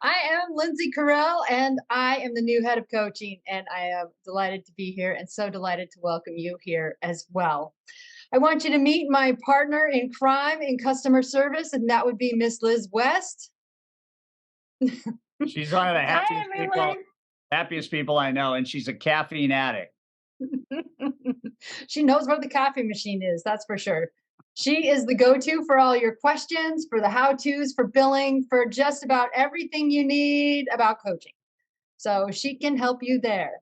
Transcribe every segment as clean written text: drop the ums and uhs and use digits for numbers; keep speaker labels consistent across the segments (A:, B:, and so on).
A: I am Lindsay Carell, and I am the new head of coaching. And I am delighted to be here and so delighted to welcome you here as well. I want you to meet my partner in crime in customer service, and that would be Miss Liz West.
B: She's one of the
A: Hi, everyone.
B: happiest people I know, and she's a caffeine addict.
A: She knows where the coffee machine is, that's for sure. She is the go to for all your questions, for the how to's, for billing, for just about everything you need about coaching. So she can help you there.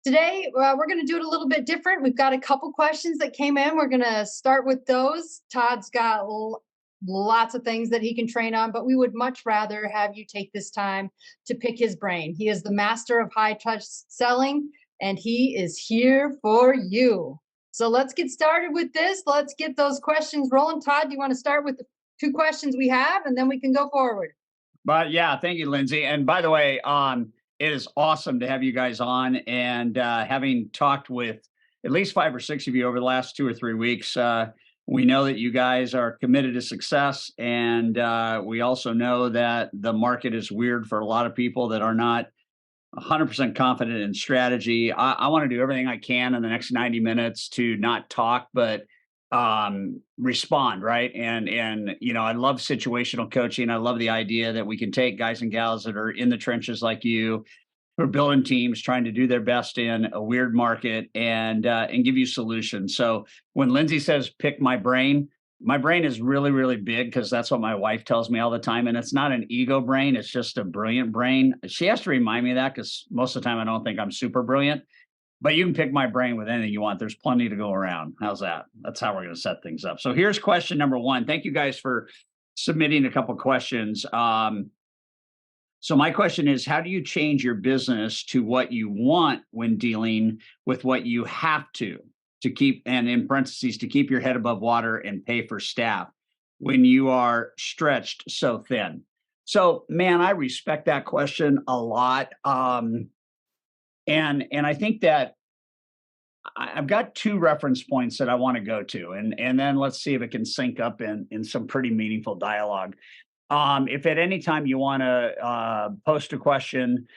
A: Today, we're going to do it a little bit different. We've got a couple questions that came in. We're going to start with those. Todd's got lots of things that he can train on, but we would much rather have you take this time to pick his brain. He is the master of high touch selling, and he is here for you. So let's get started with this. Let's get those questions rolling. Todd, do you want to start with the two questions we have, and then we can go forward?
B: But yeah, thank you, Lindsay. And by the way, it is awesome to have you guys on. And having talked with at least 5 or 6 of you over the last 2 or 3 weeks, we know that you guys are committed to success. And we also know that the market is weird for a lot of people that are not 100% confident in strategy. I want to do everything I can in the next 90 minutes to not talk, but respond, right? And I love situational coaching. I love the idea that we can take guys and gals that are in the trenches like you, who are building teams, trying to do their best in a weird market, and give you solutions. So when Lindsay says pick my brain is really, really big because that's what my wife tells me all the time. And it's not an ego brain, it's just a brilliant brain. She has to remind me of that because most of the time I don't think I'm super brilliant. But you can pick my brain with anything you want. There's plenty to go around. How's that? That's how we're going to set things up. So here's question number one. Thank you guys for submitting a couple questions. So my question is, how do you change your business to what you want when dealing with what you have to keep, and in parentheses, to keep your head above water and pay for staff when you are stretched so thin? So, man, I respect that question a lot. And I think that I've got two reference points that I want to go to, and then let's see if it can sync up in some pretty meaningful dialogue. If at any time you want to post a question,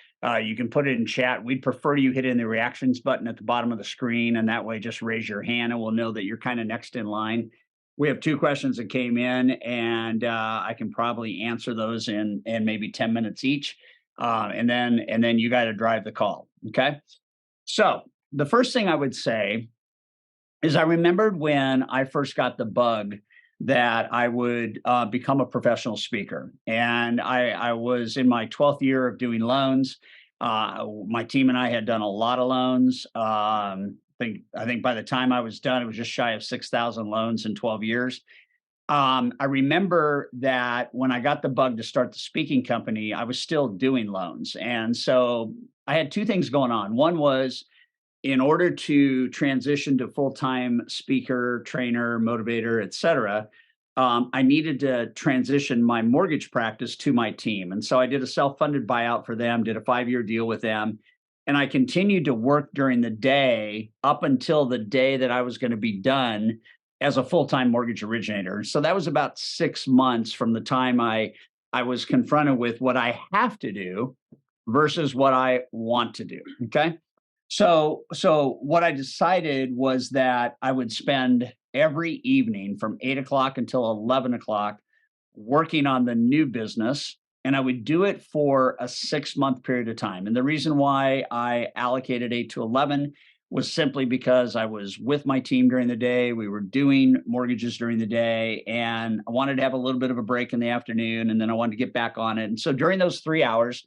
B: you can put it in chat. We'd prefer you hit in the reactions button at the bottom of the screen, and that way just raise your hand and we'll know that you're kind of next in line. We have two questions that came in, and I can probably answer those in maybe 10 minutes each. And then you got to drive the call. Okay. So the first thing I would say is I remembered when I first got the bug that I would become a professional speaker. And I was in my 12th year of doing loans. My team and I had done a lot of loans. I think by the time I was done, it was just shy of 6,000 loans in 12 years. I remember that when I got the bug to start the speaking company, I was still doing loans. And so I had two things going on. One was, in order to transition to full-time speaker, trainer, motivator, et cetera, I needed to transition my mortgage practice to my team. And so I did a self-funded buyout for them, did a 5-year deal with them. And I continued to work during the day up until the day that I was going to be done as a full-time mortgage originator. So that was about 6 months from the time I was confronted with what I have to do versus what I want to do. Okay. So what I decided was that I would spend every evening from 8 o'clock until 11 o'clock working on the new business, and I would do it for a 6-month period of time. And the reason why I allocated 8 to 11 was simply because I was with my team during the day. We were doing mortgages during the day, and I wanted to have a little bit of a break in the afternoon, and then I wanted to get back on it. And so during those 3 hours,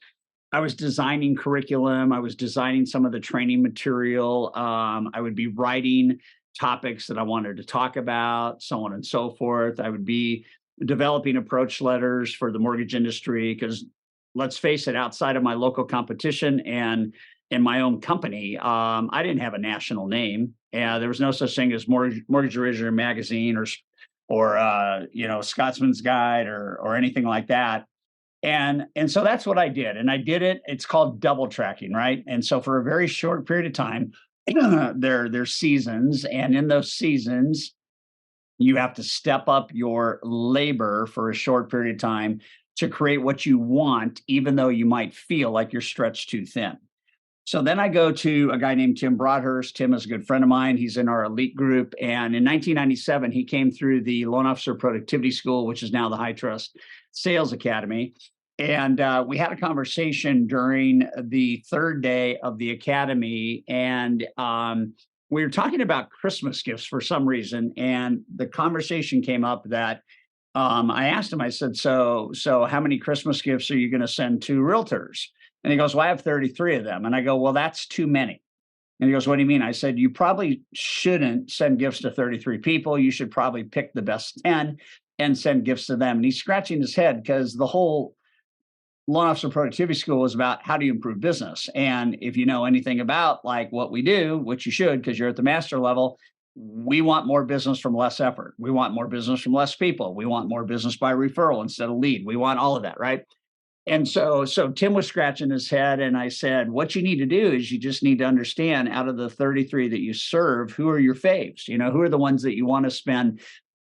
B: I was designing curriculum. I was designing some of the training material. I would be writing topics that I wanted to talk about, so on and so forth. I would be developing approach letters for the mortgage industry because, let's face it, outside of my local competition and in my own company, I didn't have a national name. There was no such thing as Mortgage Originator Magazine or Scotsman's Guide or anything like that. And so that's what I did. And I did it. It's called double tracking, right? And so for a very short period of time, there's seasons. And in those seasons, you have to step up your labor for a short period of time to create what you want, even though you might feel like you're stretched too thin. So then I go to a guy named Tim Broadhurst. Tim is a good friend of mine. He's in our elite group. And in 1997, he came through the Loan Officer Productivity School, which is now the High Trust Sales Academy. And we had a conversation during the third day of the academy. And we were talking about Christmas gifts for some reason. And the conversation came up that I asked him, I said, so how many Christmas gifts are you going to send to realtors? And he goes, well, I have 33 of them. And I go, well, that's too many. And he goes, what do you mean? I said, you probably shouldn't send gifts to 33 people. You should probably pick the best 10 and send gifts to them. And he's scratching his head because the whole Loan Officer Productivity School is about how do you improve business. And if you know anything about like what we do, which you should, because you're at the master level, we want more business from less effort. We want more business from less people. We want more business by referral instead of lead. We want all of that, right? And so Tim was scratching his head, and I said, what you need to do is you just need to understand out of the 33 that you serve, who are your faves? You know, who are the ones that you want to spend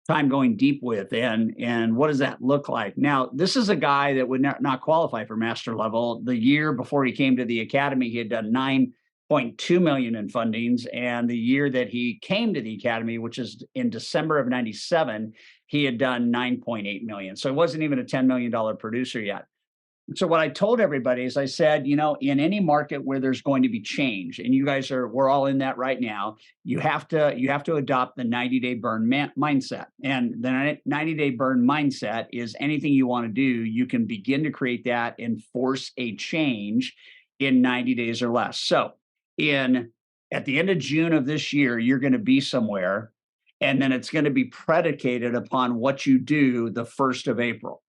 B: time going deep with, and what does that look like? Now, this is a guy that would not qualify for master level. The year before he came to the academy, he had done 9.2 million in fundings, and the year that he came to the academy, which is in December of 97, he had done 9.8 million. So he wasn't even a $10 million producer yet. So what I told everybody is I said, you know, in any market where there's going to be change, and we're all in that right now, you have to adopt the 90-day burn mindset. And the 90-day burn mindset is anything you want to do, you can begin to create that and force a change in 90 days or less. So at the end of June of this year, you're going to be somewhere, and then it's going to be predicated upon what you do the 1st of April.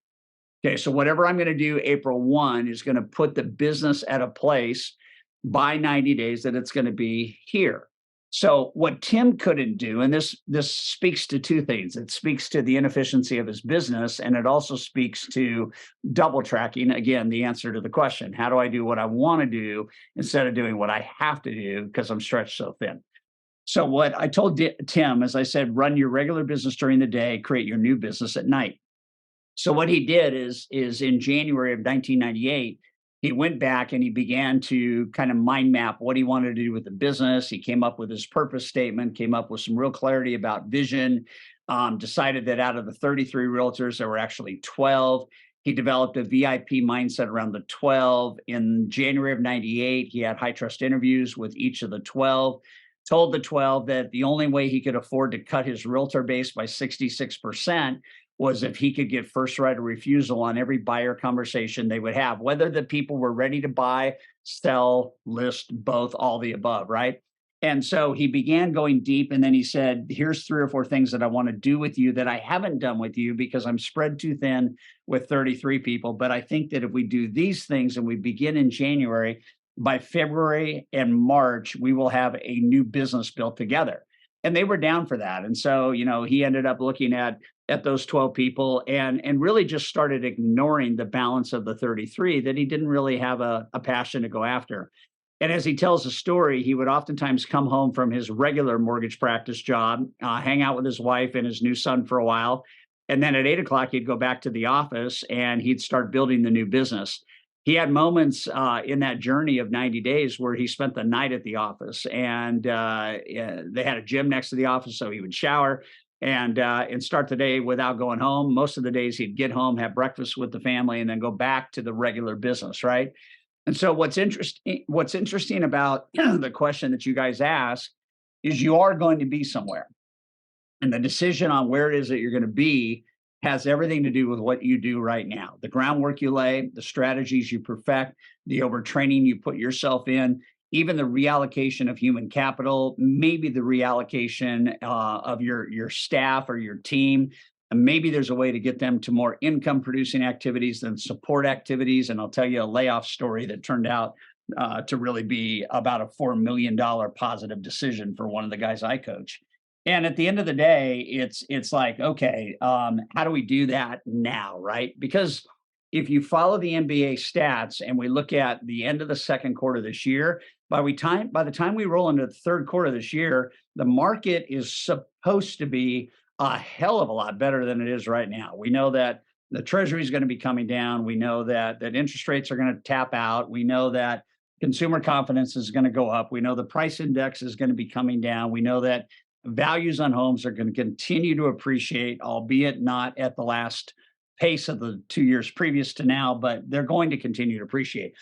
B: Okay, so whatever I'm going to do April 1 is going to put the business at a place by 90 days that it's going to be here. So what Tim couldn't do, and this speaks to two things. It speaks to the inefficiency of his business, and it also speaks to double tracking. Again, the answer to the question, how do I do what I want to do instead of doing what I have to do because I'm stretched so thin? So what I told Tim is I said, run your regular business during the day, create your new business at night. So what he did is in January of 1998, he went back and he began to kind of mind map what he wanted to do with the business. He came up with his purpose statement, came up with some real clarity about vision, decided that out of the 33 realtors, there were actually 12. He developed a VIP mindset around the 12. In January of 98, he had high trust interviews with each of the 12, told the 12 that the only way he could afford to cut his realtor base by 66% was if he could get first right of refusal on every buyer conversation they would have, whether the people were ready to buy, sell, list, both, all the above, right? And so he began going deep, and then he said, here's 3 or 4 things that I want to do with you that I haven't done with you because I'm spread too thin with 33 people. But I think that if we do these things and we begin in January, by February and March, we will have a new business built together. And they were down for that. And so, you know, he ended up looking at those 12 people and really just started ignoring the balance of the 33 that he didn't really have a passion to go after. And as he tells the story, he would oftentimes come home from his regular mortgage practice job, hang out with his wife and his new son for a while. And then at 8 o'clock, he'd go back to the office and he'd start building the new business. He had moments in that journey of 90 days where he spent the night at the office, and they had a gym next to the office, so he would shower and start the day without going home. Most of the days he'd get home, have breakfast with the family, and then go back to the regular business, right? And so what's interesting about the question that you guys ask is you are going to be somewhere. And the decision on where it is that you're going to be has everything to do with what you do right now. The groundwork you lay, the strategies you perfect, the overtraining you put yourself in, even the reallocation of human capital, maybe the reallocation of your staff or your team. And maybe there's a way to get them to more income producing activities than support activities. And I'll tell you a layoff story that turned out to really be about a $4 million positive decision for one of the guys I coach. And at the end of the day, it's like, okay, how do we do that now, right? Because if you follow the NBA stats and we look at the end of the second quarter this year, by the time we roll into the third quarter this year, the market is supposed to be a hell of a lot better than it is right now. We know that the treasury is going to be coming down. We know that interest rates are going to tap out. We know that consumer confidence is going to go up. We know the price index is going to be coming down. We know that values on homes are going to continue to appreciate, albeit not at the last pace of the 2 years previous to now, but they're going to continue to appreciate.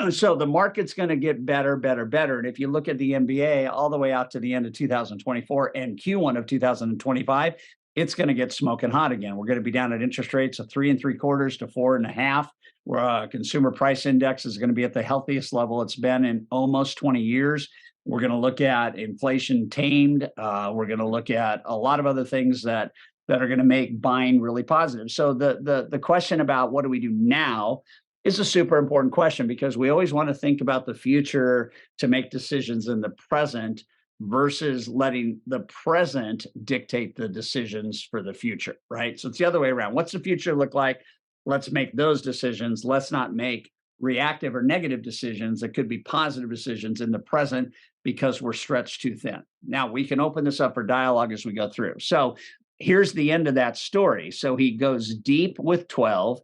B: So the market's going to get better, better, better. And if you look at the NBA all the way out to the end of 2024 and Q1 of 2025, it's going to get smoking hot again. We're going to be down at interest rates of 3.75 to 4.5. Where consumer price index is going to be at the healthiest level it's been in almost 20 years. We're going to look at inflation tamed. We're going to look at a lot of other things that are going to make buying really positive. So the question about what do we do now is a super important question, because we always want to think about the future to make decisions in the present versus letting the present dictate the decisions for the future, right? So it's the other way around. What's the future look like? Let's make those decisions. Let's not make reactive or negative decisions that could be positive decisions in the present because we're stretched too thin. Now, we can open this up for dialogue as we go through. So here's the end of that story. So he goes deep with 12,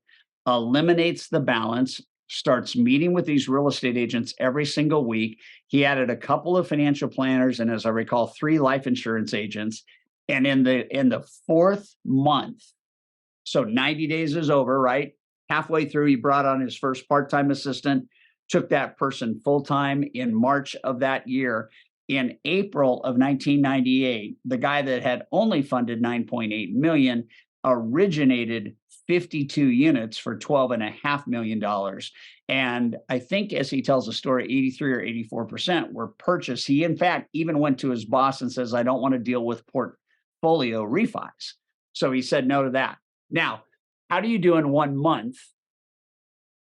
B: eliminates the balance, starts meeting with these real estate agents every single week. He added a couple of financial planners and, as I recall, 3 life insurance agents. And in the 4th month, so 90 days is over, right? Halfway through, he brought on his first part-time assistant, took that person full-time in March of that year. In April of 1998, the guy that had only funded 9.8 million originated 52 units for $12.5 million. And I think, as he tells the story, 83 or 84% were purchased. He, in fact, even went to his boss and says, I don't want to deal with portfolio refis. So he said no to that. Now, how do you do in 1 month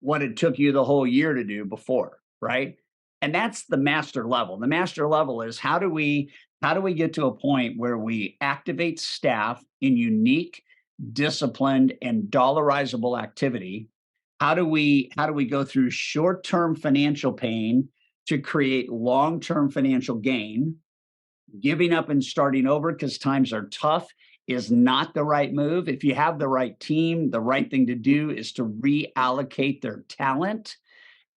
B: what it took you the whole year to do before, right? And that's the master level. The master level is how do we get to a point where we activate staff in unique, disciplined, and dollarizable activity? How do we go through short-term financial pain to create long-term financial gain? Giving up and starting over because times are tough is not the right move. If you have the right team, the right thing to do is to reallocate their talent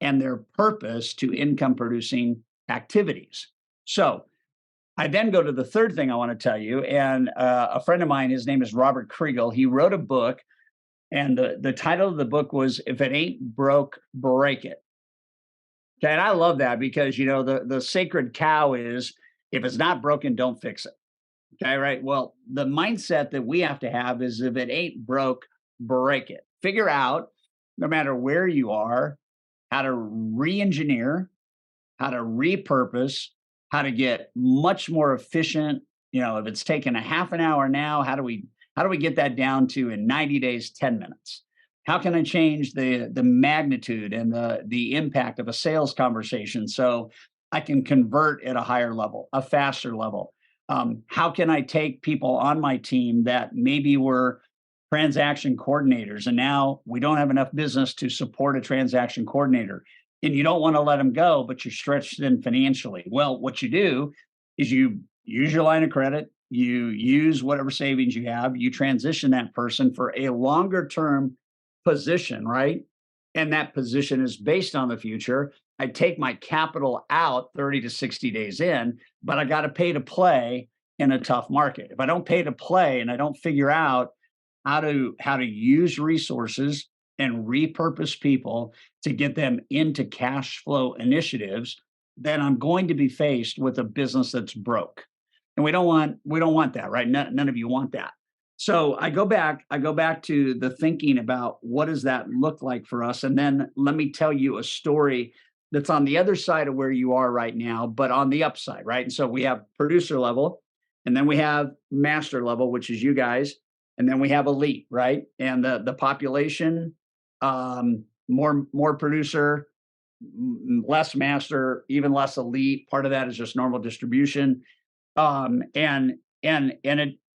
B: and their purpose to income producing activities. So I then go to the third thing I want to tell you. And a friend of mine, his name is Robert Kriegel. He wrote a book, and the title of the book was If It Ain't Broke, Break It. Okay, and I love that because, the sacred cow is, if it's not broken, don't fix it. Okay, right? Well, the mindset that we have to have is if it ain't broke, break it. Figure out, no matter where you are, how to re-engineer, how to repurpose, how to get much more efficient. If it's taking a half an hour now, how do we get that down to in 90 days, 10 minutes? How can I change the magnitude and the impact of a sales conversation so I can convert at a higher level, a faster level? How can I take people on my team that maybe were transaction coordinators and now we don't have enough business to support a transaction coordinator, and you don't want to let them go, but you're stretched thin financially? Well, what you do is you use your line of credit, you use whatever savings you have, you transition that person for a longer term position, right? And that position is based on the future. I take my capital out 30 to 60 days in, but I got to pay to play in a tough market. If I don't pay to play and I don't figure out how to use resources and repurpose people to get them into cash flow initiatives, then I'm going to be faced with a business that's broke. And we don't want that, right? None of you want that. So I go back to the thinking about what does that look like for us? And then let me tell you a story that's on the other side of where you are right now, but on the upside, right? And so we have producer level, and then we have master level, which is you guys, and then we have elite, right? And the population, more producer, less master, even less elite. Part of that is just normal distribution. And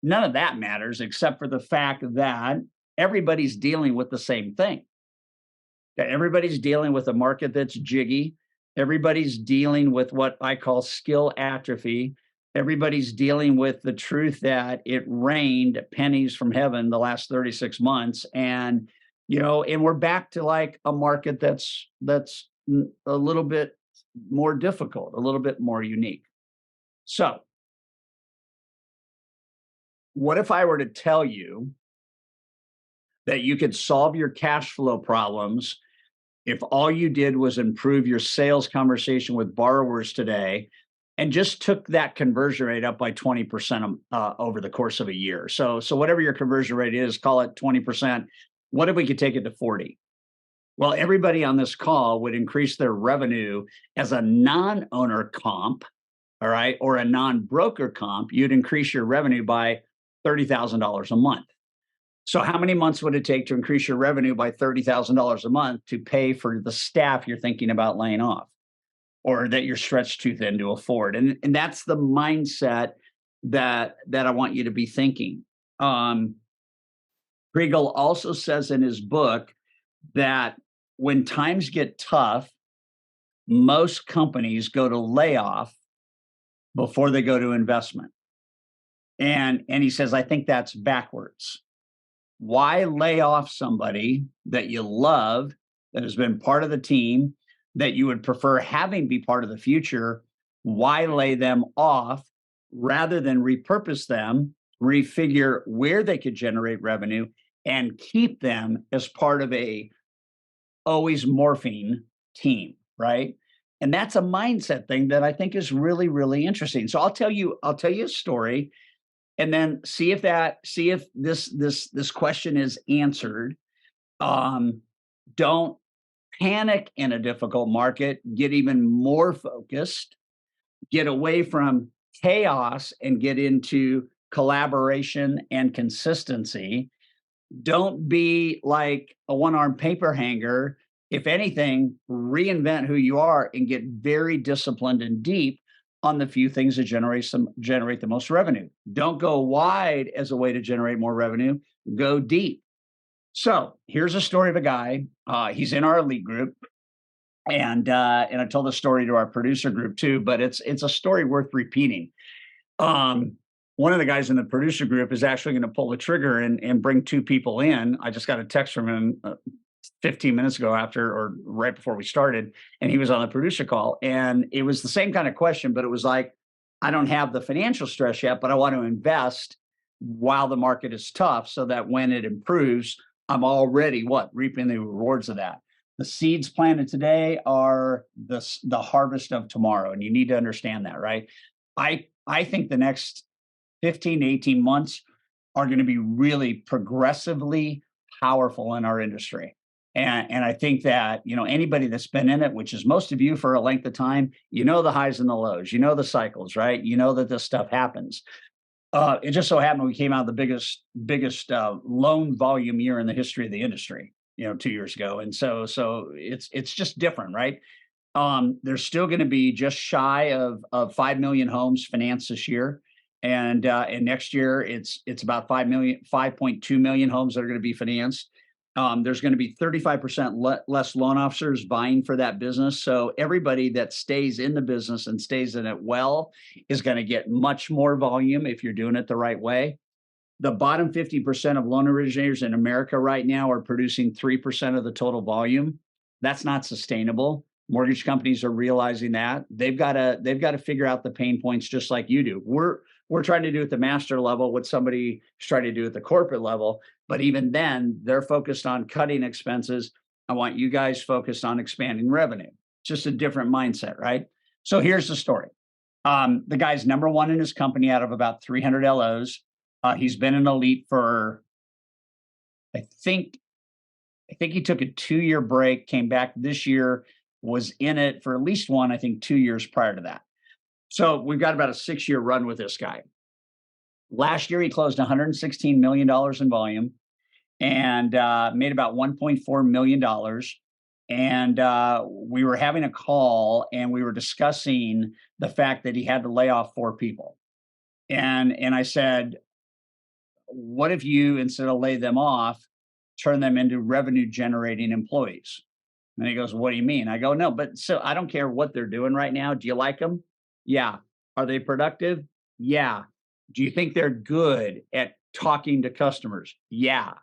B: none of that matters except for the fact that everybody's dealing with the same thing. Everybody's dealing with a market that's jiggy. Everybody's dealing with what I call skill atrophy. Everybody's dealing with the truth that it rained pennies from heaven the last 36 months. And, and we're back to like a market that's a little bit more difficult, a little bit more unique. So, what if I were to tell you that you could solve your cash flow problems if all you did was improve your sales conversation with borrowers today and just took that conversion rate up by 20% over the course of a year? So whatever your conversion rate is, call it 20%. What if we could take it to 40? Well, everybody on this call would increase their revenue as a non-owner comp, all right, or a non-broker comp. You'd increase your revenue by $30,000 a month. So how many months would it take to increase your revenue by $30,000 a month to pay for the staff you're thinking about laying off or that you're stretched too thin to afford? And that's the mindset that I want you to be thinking. Kriegel also says in his book that when times get tough, most companies go to layoff before they go to investment. And he says, I think that's backwards. Why lay off somebody that you love, that has been part of the team, that you would prefer having be part of the future? Why lay them off rather than repurpose them, refigure where they could generate revenue, and keep them as part of a always morphing team, right? And that's a mindset thing that I think is really, really interesting. So I'll tell you a story, and then see if this question is answered. Don't panic in a difficult market. Get even more focused. Get away from chaos and get into collaboration and consistency. Don't be like a one-armed paper hanger. If anything, reinvent who you are and get very disciplined and deep on the few things that generate the most revenue. Don't go wide as a way to generate more revenue. Go deep. So here's a story of a guy. He's in our elite group, and I told the story to our producer group too. But it's a story worth repeating. One of the guys in the producer group is actually going to pull the trigger and bring two people in. I just got a text from him 15 minutes ago right before we started, and he was on the producer call. And it was the same kind of question, but it was like, I don't have the financial stress yet, but I want to invest while the market is tough so that when it improves, I'm already reaping the rewards of that. The seeds planted today are the harvest of tomorrow. And you need to understand that, right? I think the next 15 to 18 months are going to be really progressively powerful in our industry. And I think that, anybody that's been in it, which is most of you for a length of time, the highs and the lows, the cycles, right? That this stuff happens. It just so happened we came out of the biggest loan volume year in the history of the industry, 2 years ago. And so it's just different, right? There's still going to be just shy of 5 million homes financed this year. And next year it's about 5.2 million homes that are going to be financed. There's going to be 35% less loan officers vying for that business. So everybody that stays in the business and stays in it well is going to get much more volume if you're doing it the right way. The bottom 50% of loan originators in America right now are producing 3% of the total volume. That's not sustainable. Mortgage companies are realizing that. They've got to figure out the pain points just like you do. We're trying to do at the master level what somebody's trying to do at the corporate level. But even then, they're focused on cutting expenses. I want you guys focused on expanding revenue. Just a different mindset, right? So here's the story. The guy's number one in his company out of about 300 LOs. He's been an elite for, I think he took a 2-year break, came back this year, was in it for at least 2 years prior to that. So we've got about a 6-year run with this guy. Last year, he closed $116 million in volume and made about $1.4 million. And we were having a call and we were discussing the fact that he had to lay off 4 people. And I said, what if you, instead of lay them off, turn them into revenue generating employees? And he goes, what do you mean? I go, no, but so I don't care what they're doing right now. Do you like them? Yeah. Are they productive? Yeah. Do you think they're good at talking to customers? Yeah.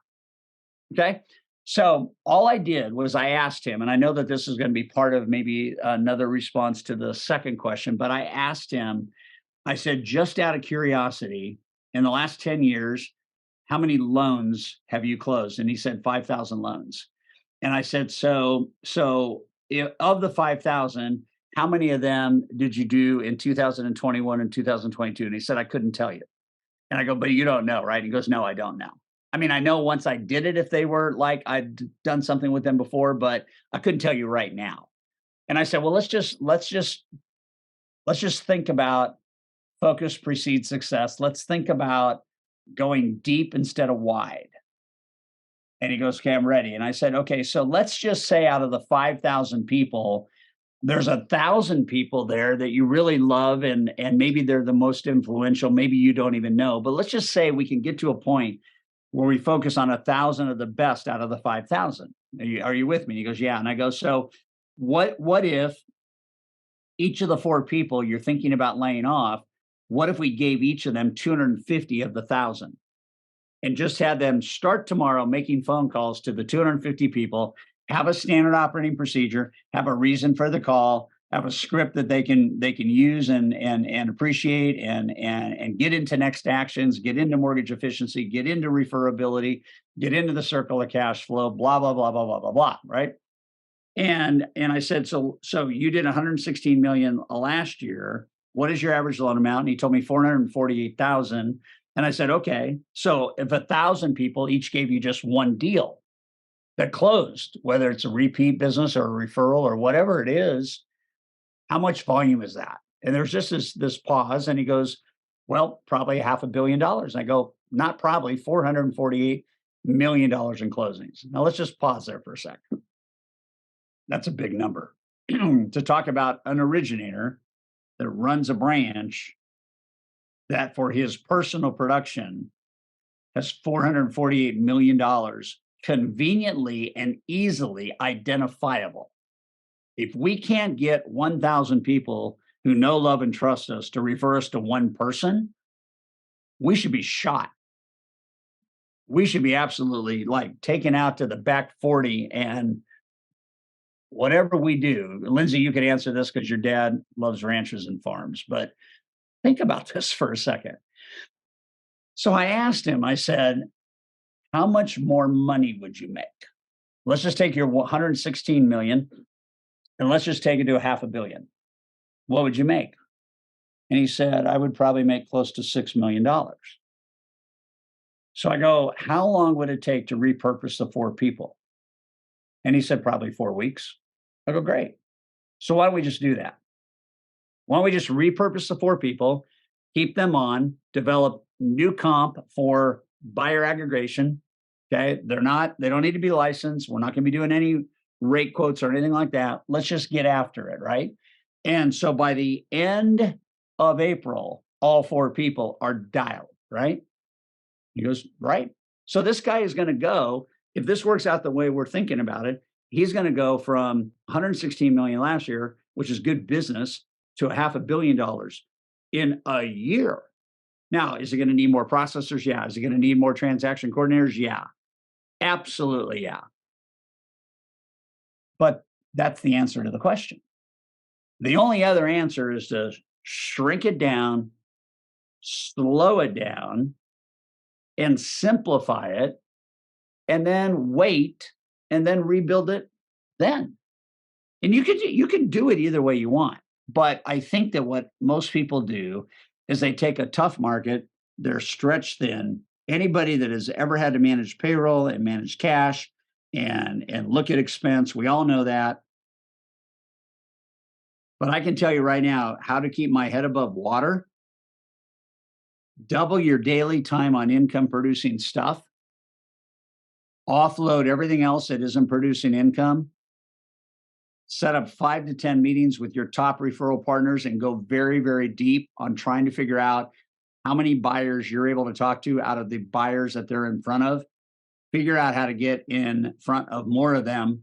B: Okay. So all I did was I asked him, and I know that this is going to be part of maybe another response to the second question, but I asked him, I said, just out of curiosity, in the last 10 years, how many loans have you closed? And he said 5,000 loans. And I said, of the 5,000, how many of them did you do in 2021 and 2022? And he said, I couldn't tell you. And I go, but you don't know, right? He goes, no, I don't know. I mean, I know once I did it, if they were like I'd done something with them before, but I couldn't tell you right now. And I said, well, let's just think about focus precedes success. Let's think about going deep instead of wide. And he goes, okay, I'm ready. And I said, okay, so let's just say out of the 5,000 people, there's 1,000 people there that you really love, and maybe they're the most influential. Maybe you don't even know. But let's just say we can get to a point where we focus on 1,000 of the best out of the 5,000. Are you with me? He goes, yeah. And I go, so what if each of the four people you're thinking about laying off, what if we gave each of them 250 of the 1,000? And just had them start tomorrow making phone calls to the 250 people, have a standard operating procedure, have a reason for the call, have a script that they can use and appreciate and get into next actions, get into mortgage efficiency, get into referability, get into the circle of cash flow, blah blah blah blah blah blah blah, right? And I said, so you did 116 million last year. What is your average loan amount? And he told me 448,000. And I said, okay, so if 1,000 people each gave you just one deal that closed, whether it's a repeat business or a referral or whatever it is, how much volume is that? And there's just this pause, and he goes, well, probably $500 million. I go, not probably, $448 million in closings. Now let's just pause there for a second. That's a big number to talk about an originator that runs a branch that for his personal production has $448 million conveniently and easily identifiable. If we can't get 1,000 people who know, love, and trust us to refer us to one person, we should be shot. We should be absolutely like taken out to the back 40 and whatever we do. Lindsay, you can answer this because your dad loves ranches and farms, but think about this for a second. So I asked him, I said, how much more money would you make? Let's just take your 116 million and let's just take it to $500 million. What would you make? And he said, I would probably make close to $6 million. So I go, how long would it take to repurpose the four people? And he said, probably 4 weeks. I go, great. So why don't we just do that? Why don't we just repurpose the four people, keep them on, develop new comp for buyer aggregation. Okay. They don't need to be licensed. We're not going to be doing any rate quotes or anything like that. Let's just get after it. Right. And so by the end of April, all four people are dialed. Right. He goes, right. So this guy is going to go, if this works out the way we're thinking about it, he's going to go from 116 million last year, which is good business, to $500 million in a year. Now, is he going to need more processors? Yeah. Is he going to need more transaction coordinators? Yeah. Absolutely. Yeah. But that's the answer to the question. The only other answer is to shrink it down, slow it down, and simplify it, and then wait, and then rebuild it then. And you can do it either way you want. But I think that what most people do is they take a tough market, they're stretched thin. Anybody that has ever had to manage payroll and manage cash and look at expense, we all know that. But I can tell you right now how to keep my head above water. Double your daily time on income producing stuff. Offload everything else that isn't producing income. Set up 5 to 10 meetings with your top referral partners and go very, very deep on trying to figure out how many buyers you're able to talk to out of the buyers that they're in front of. Figure out how to get in front of more of them,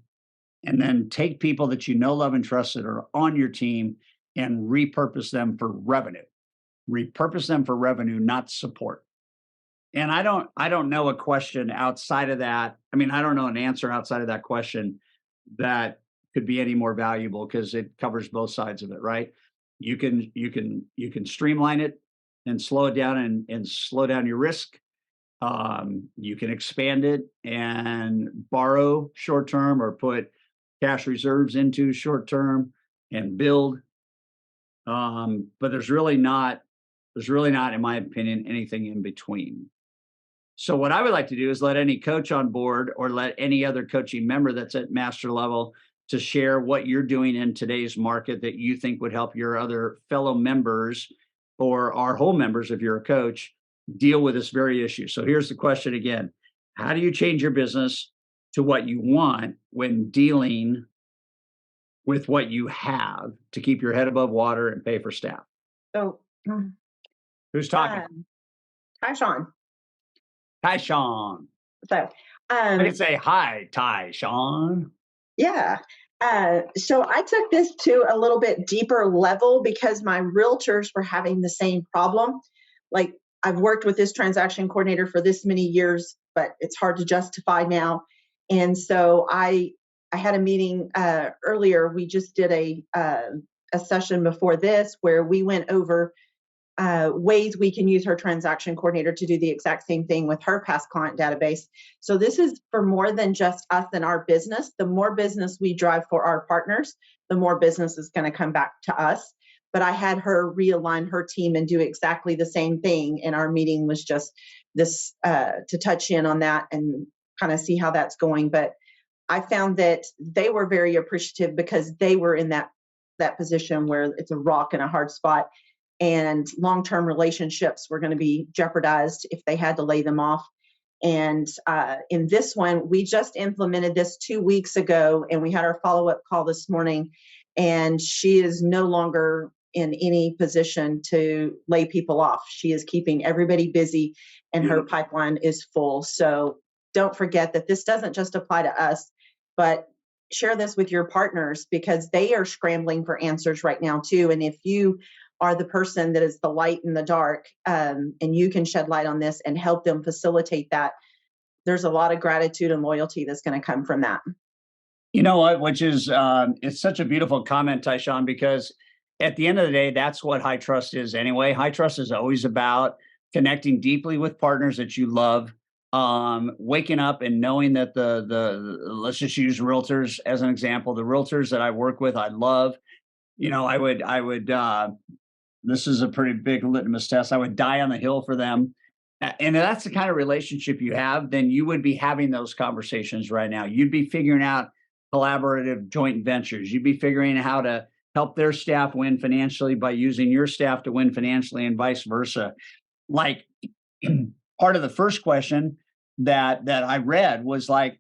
B: and then take people that you know, love, and trust that are on your team and repurpose them for revenue. repurpose them for revenue, not support. And I don't know a question outside of that. I mean, I don't know an answer outside of that question that could be any more valuable because it covers both sides of it, right? You can streamline it and slow it down and slow down your risk. You can expand it and borrow short term or put cash reserves into short term and build. But there's really not, in my opinion, anything in between. So what I would like to do is let any coach on board or let any other coaching member that's at master level to share what you're doing in today's market that you think would help your other fellow members or our whole members if you're a coach deal with this very issue. So here's the question again. How do you change your business to what you want when dealing with what you have to keep your head above water and pay for staff?
C: So,
B: Who's talking?
C: hi, Sean.
B: Hi, Sean.
C: So,
B: I
C: um,
B: can say hi, Ty, Sean.
C: yeah. So I took this to a little bit deeper level because my realtors were having the same problem. Like, I've worked with this transaction coordinator for this many years, but it's hard to justify now. And so I had a meeting earlier. We just did a session before this where we went over ways we can use her transaction coordinator to do the exact same thing with her past client database. So this is for more than just us and our business. The more business we drive for our partners, the more business is going to come back to us. But I had her realign her team and do exactly the same thing. And our meeting was just this to touch in on that and kind of see how that's going. But I found that they were very appreciative because they were in that position where it's a rock and a hard spot, and long-term relationships were going to be jeopardized if they had to lay them off. And in this one, we just implemented this 2 weeks ago, and we had our follow-up call this morning, and she is no longer in any position to lay people off. She is keeping everybody busy, and her pipeline is full. So don't forget that this doesn't just apply to us, but share this with your partners because they are scrambling for answers right now too. And if you are the person that is the light in the dark, and you can shed light on this and help them facilitate that, there's a lot of gratitude and loyalty that's going to come from that.
B: You know what? Which is, it's such a beautiful comment, Tyshawn, because at the end of the day, that's what high trust is anyway. High trust is always about connecting deeply with partners that you love, waking up and knowing that let's just use realtors as an example. The realtors that I work with, I love. I would this is a pretty big litmus test. I would die on the hill for them. And if that's the kind of relationship you have, then you would be having those conversations right now. You'd be figuring out collaborative joint ventures. You'd be figuring out how to help their staff win financially by using your staff to win financially and vice versa. Like part of the first question that I read was like,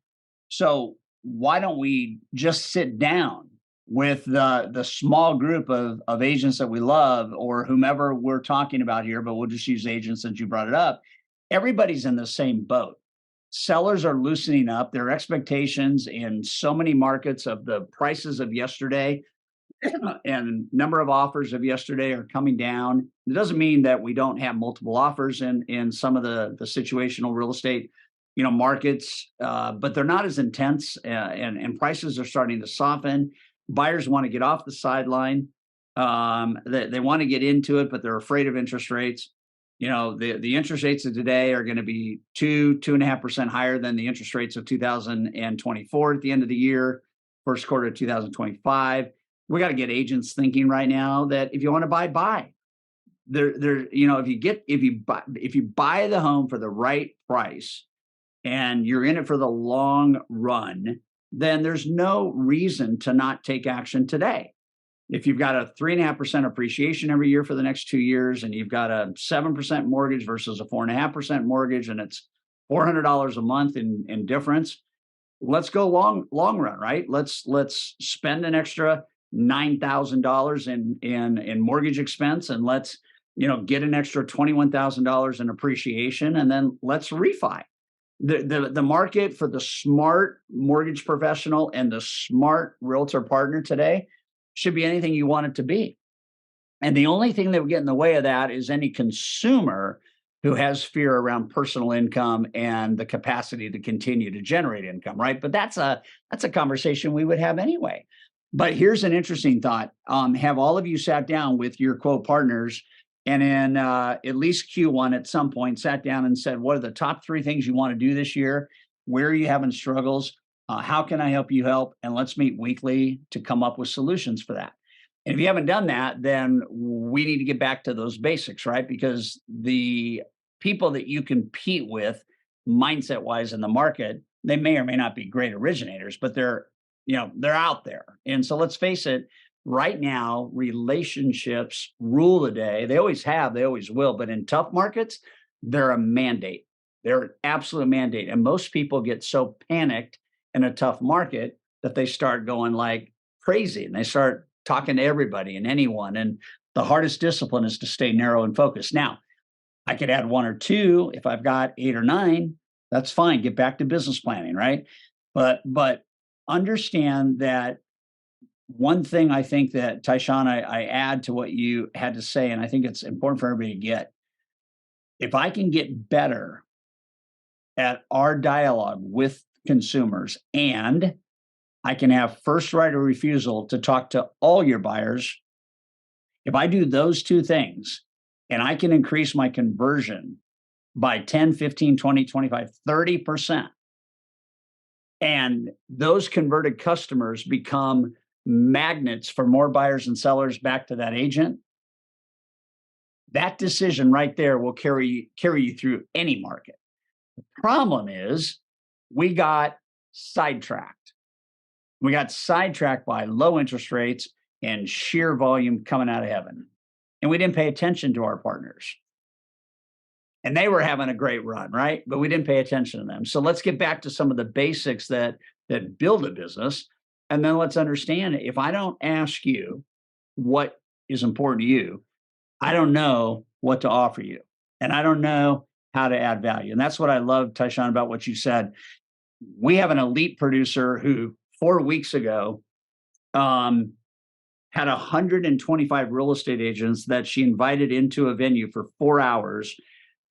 B: so why don't we just sit down with the small group of agents that we love or whomever we're talking about here, but we'll just use agents since you brought it up. Everybody's in the same boat. Sellers are loosening up their expectations in so many markets of the prices of yesterday and number of offers of yesterday are coming down. It doesn't mean that we don't have multiple offers in some of the situational real estate, markets, but they're not as intense and prices are starting to soften. Buyers want to get off the sideline. They want to get into it, but they're afraid of interest rates. The interest rates of today are going to be 2.5% higher than the interest rates of 2024 at the end of the year, first quarter of 2025. We got to get agents thinking right now that if you want to buy. If you buy the home for the right price and you're in it for the long run, then there's no reason to not take action today. If you've got a 3.5% appreciation every year for the next 2 years, and you've got a 7% mortgage versus a 4.5% mortgage, and it's $400 a month in difference, let's go long run, right? Let's spend an extra $9,000 in mortgage expense, and let's get an extra $21,000 in appreciation, and then let's refi. The market for the smart mortgage professional and the smart realtor partner today should be anything you want it to be. And the only thing that would get in the way of that is any consumer who has fear around personal income and the capacity to continue to generate income, right? But that's a conversation we would have anyway. But here's an interesting thought. Have all of you sat down with your quote partners and in at least Q1 at some point sat down and said, what are the top 3 things you want to do this year? Where are you having struggles? How can I help you help? And let's meet weekly to come up with solutions for that. And if you haven't done that, then we need to get back to those basics, right? Because the people that you compete with mindset wise in the market, they may or may not be great originators, but they're out there. And so let's face it, right now, relationships rule the day. They always have, they always will. But in tough markets, they're a mandate. They're an absolute mandate. And most people get so panicked in a tough market that they start going like crazy and they start talking to everybody and anyone. And the hardest discipline is to stay narrow and focused. Now, I could add 1 or 2 if I've got 8 or 9. That's fine. Get back to business planning, right? But understand that one thing I think that Tyshawn, I add to what you had to say, and I think it's important for everybody to get. If I can get better at our dialogue with consumers and I can have first right of refusal to talk to all your buyers. If I do those 2 things and I can increase my conversion by 10, 15, 20, 25, 30%, and those converted customers become magnets for more buyers and sellers back to that agent, that decision right there will carry you through any market. The problem is we got sidetracked. We got sidetracked by low interest rates and sheer volume coming out of heaven. And we didn't pay attention to our partners. And they were having a great run, right? But we didn't pay attention to them. So let's get back to some of the basics that build a business. And then let's understand, if I don't ask you what is important to you, I don't know what to offer you. And I don't know how to add value. And that's what I love, Tyshawn, about what you said. We have an elite producer who 4 weeks ago had 125 real estate agents that she invited into a venue for 4 hours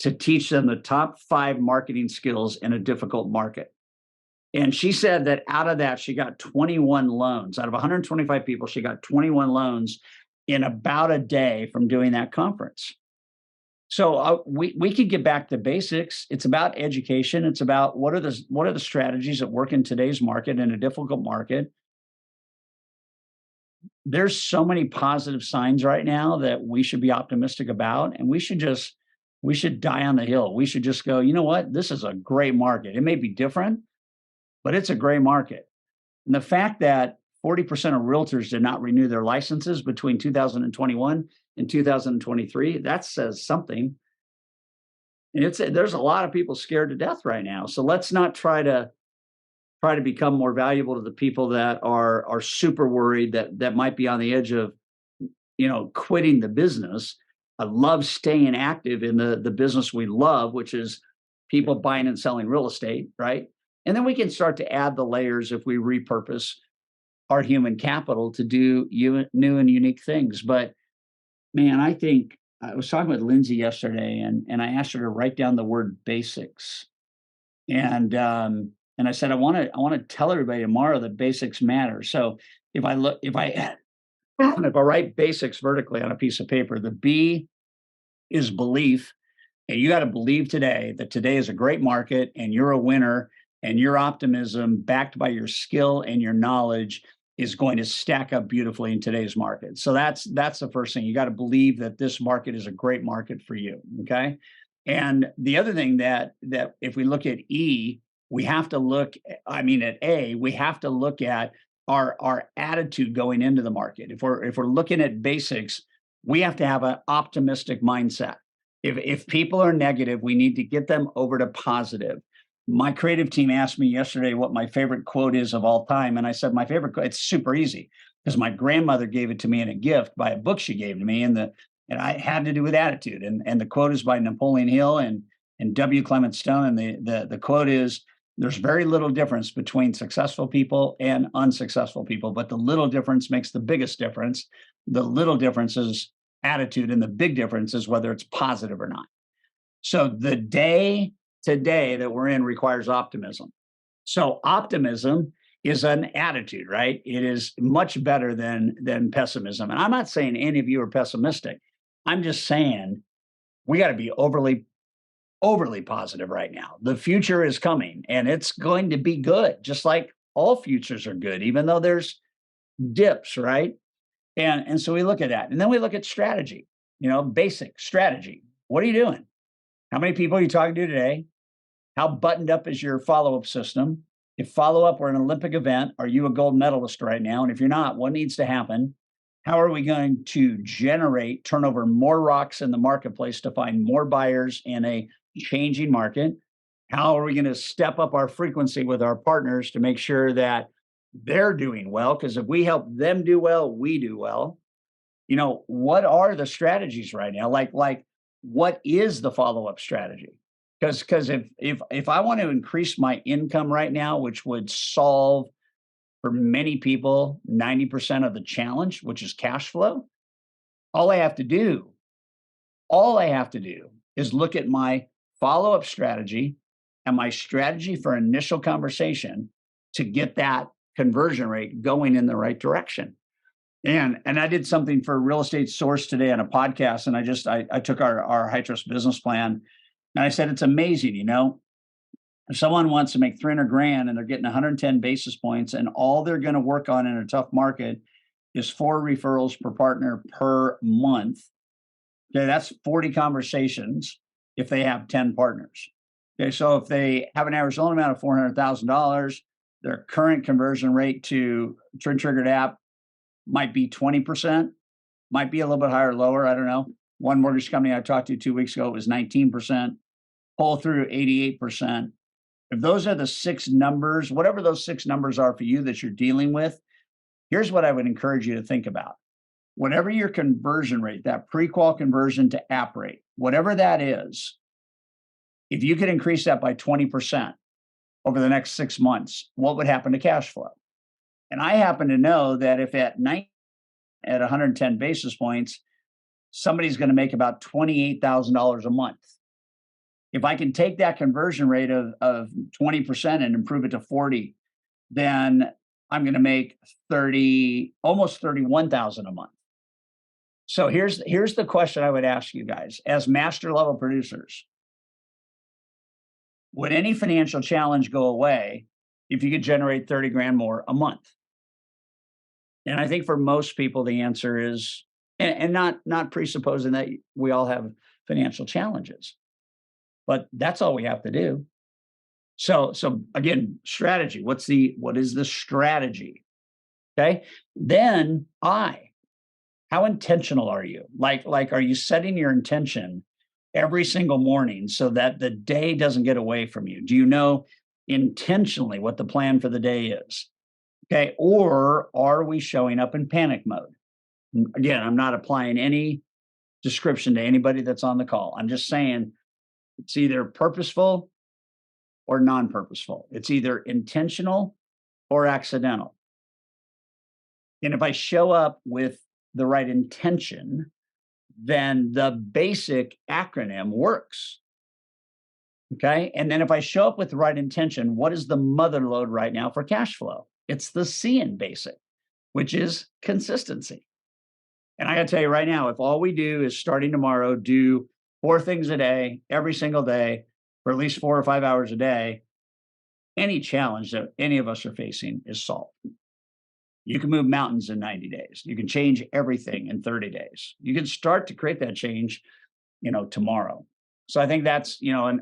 B: to teach them the top 5 marketing skills in a difficult market. And she said that out of that, she got 21 loans. Out of 125 people, she got 21 loans in about a day from doing that conference. So we could get back to basics. It's about education. It's about what are the strategies that work in today's market, in a difficult market. There's so many positive signs right now that we should be optimistic about, and we should die on the hill. We should just go, you know what? This is a great market. It may be different, but it's a great market. And the fact that 40% of realtors did not renew their licenses between 2021 and 2023, that says something. And there's a lot of people scared to death right now. So let's not try to become more valuable to the people that are super worried that might be on the edge of, quitting the business. I love staying active in the business we love, which is people buying and selling real estate, right? And then we can start to add the layers if we repurpose our human capital to do new and unique things. But man, I think I was talking with Lindsay yesterday, and I asked her to write down the word basics, and I said I want to tell everybody tomorrow that basics matter. So if I write basics vertically on a piece of paper, the B is belief, and you got to believe today that today is a great market, and you're a winner, and your optimism backed by your skill and your knowledge is going to stack up beautifully in today's market. So that's the first thing. You got to believe that this market is a great market for you. Okay. And the other thing that if we look at E, we have to look, at A, we have to look at our attitude going into the market. If we're looking at basics, we have to have an optimistic mindset. If people are negative, we need to get them over to positive. My creative team asked me yesterday what my favorite quote is of all time. And I said, my favorite quote, it's super easy because my grandmother gave it to me in a gift by a book she gave to me. And I had to do with attitude. And the quote is by Napoleon Hill and W. Clement Stone. And the quote is, there's very little difference between successful people and unsuccessful people, but the little difference makes the biggest difference. The little difference is attitude. And the big difference is whether it's positive or not. So the day today that we're in requires optimism. So optimism is an attitude, right? It is much better than pessimism. And I'm not saying any of you are pessimistic. I'm just saying we got to be overly positive right now. The future is coming and it's going to be good, just like all futures are good, even though there's dips, right? And so we look at that. And then we look at strategy, basic strategy. What are you doing? How many people are you talking to today? How buttoned up is your follow-up system? If follow-up were an Olympic event, are you a gold medalist right now? And if you're not, what needs to happen? How are we going to turn over more rocks in the marketplace to find more buyers in a changing market? How are we going to step up our frequency with our partners to make sure that they're doing well? Because if we help them do well, we do well. What are the strategies right now? Like what is the follow-up strategy? Because if I want to increase my income right now, which would solve for many people 90% of the challenge, which is cash flow, all I have to do is look at my follow-up strategy and my strategy for initial conversation to get that conversion rate going in the right direction. And I did something for Real Estate Source today on a podcast, and I took our high trust business plan, and I said it's amazing, if someone wants to make 300 grand and they're getting 110 basis points, and all they're going to work on in a tough market is 4 referrals per partner per month. Okay, that's 40 conversations if they have 10 partners. Okay, so if they have an average loan amount of $400,000, their current conversion rate to triggered app might be 20%, might be a little bit higher or lower. I don't know. One mortgage company I talked to 2 weeks ago, it was 19%, pull through 88%. If those are the 6 numbers, whatever those 6 numbers are for you that you're dealing with, here's what I would encourage you to think about. Whatever your conversion rate, that pre-qual conversion to app rate, whatever that is, if you could increase that by 20% over the next 6 months, what would happen to cash flow? And I happen to know that if at 110 basis points, somebody's going to make about $28,000 a month. If I can take that conversion rate of 20% and improve it to 40, then I'm going to make almost 31,000 a month. So here's the question I would ask you guys as master level producers. Would any financial challenge go away if you could generate 30 grand more a month? And I think for most people, the answer is, and not presupposing that we all have financial challenges, but that's all we have to do. So again, strategy. What is the strategy? Okay. Then how intentional are you? Like, are you setting your intention every single morning so that the day doesn't get away from you? Do you know intentionally what the plan for the day is? Okay. Or are we showing up in panic mode? Again, I'm not applying any description to anybody that's on the call. I'm just saying it's either purposeful or non-purposeful. It's either intentional or accidental. And if I show up with the right intention, then the basic acronym works. Okay. And then if I show up with the right intention, what is the mother load right now for cash flow? It's the C in basic, which is consistency. And I got to tell you right now, if all we do is starting tomorrow, do 4 things a day, every single day, for at least 4 or 5 hours a day, any challenge that any of us are facing is solved. You can move mountains in 90 days. You can change everything in 30 days. You can start to create that change, tomorrow. So I think that's,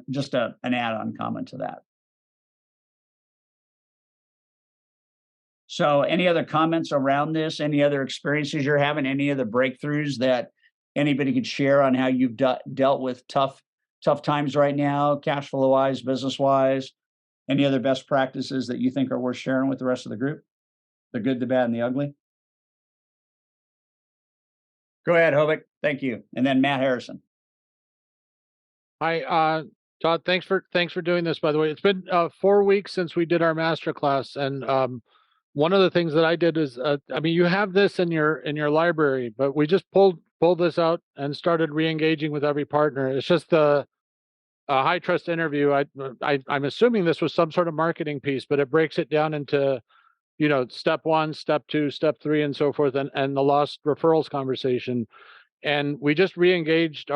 B: just an add-on comment to that. So any other comments around this? Any other experiences you're having? Any other breakthroughs that anybody could share on how you've dealt with tough times right now, cash flow wise, business wise? Any other best practices that you think are worth sharing with the rest of the group? The good, the bad, and the ugly? Go ahead, Hovick. Thank you. And then Matt Harrison.
D: Hi, Todd. Thanks for doing this. By the way, it's been 4 weeks since we did our masterclass, and one of the things that I did is, you have this in your library, but we just pulled pulled this out and started re-engaging with every partner. It's just a high trust interview. I'm assuming this was some sort of marketing piece, but it breaks it down into, step 1, step 2, step 3, and so forth, and the lost referrals conversation. And we just re-engaged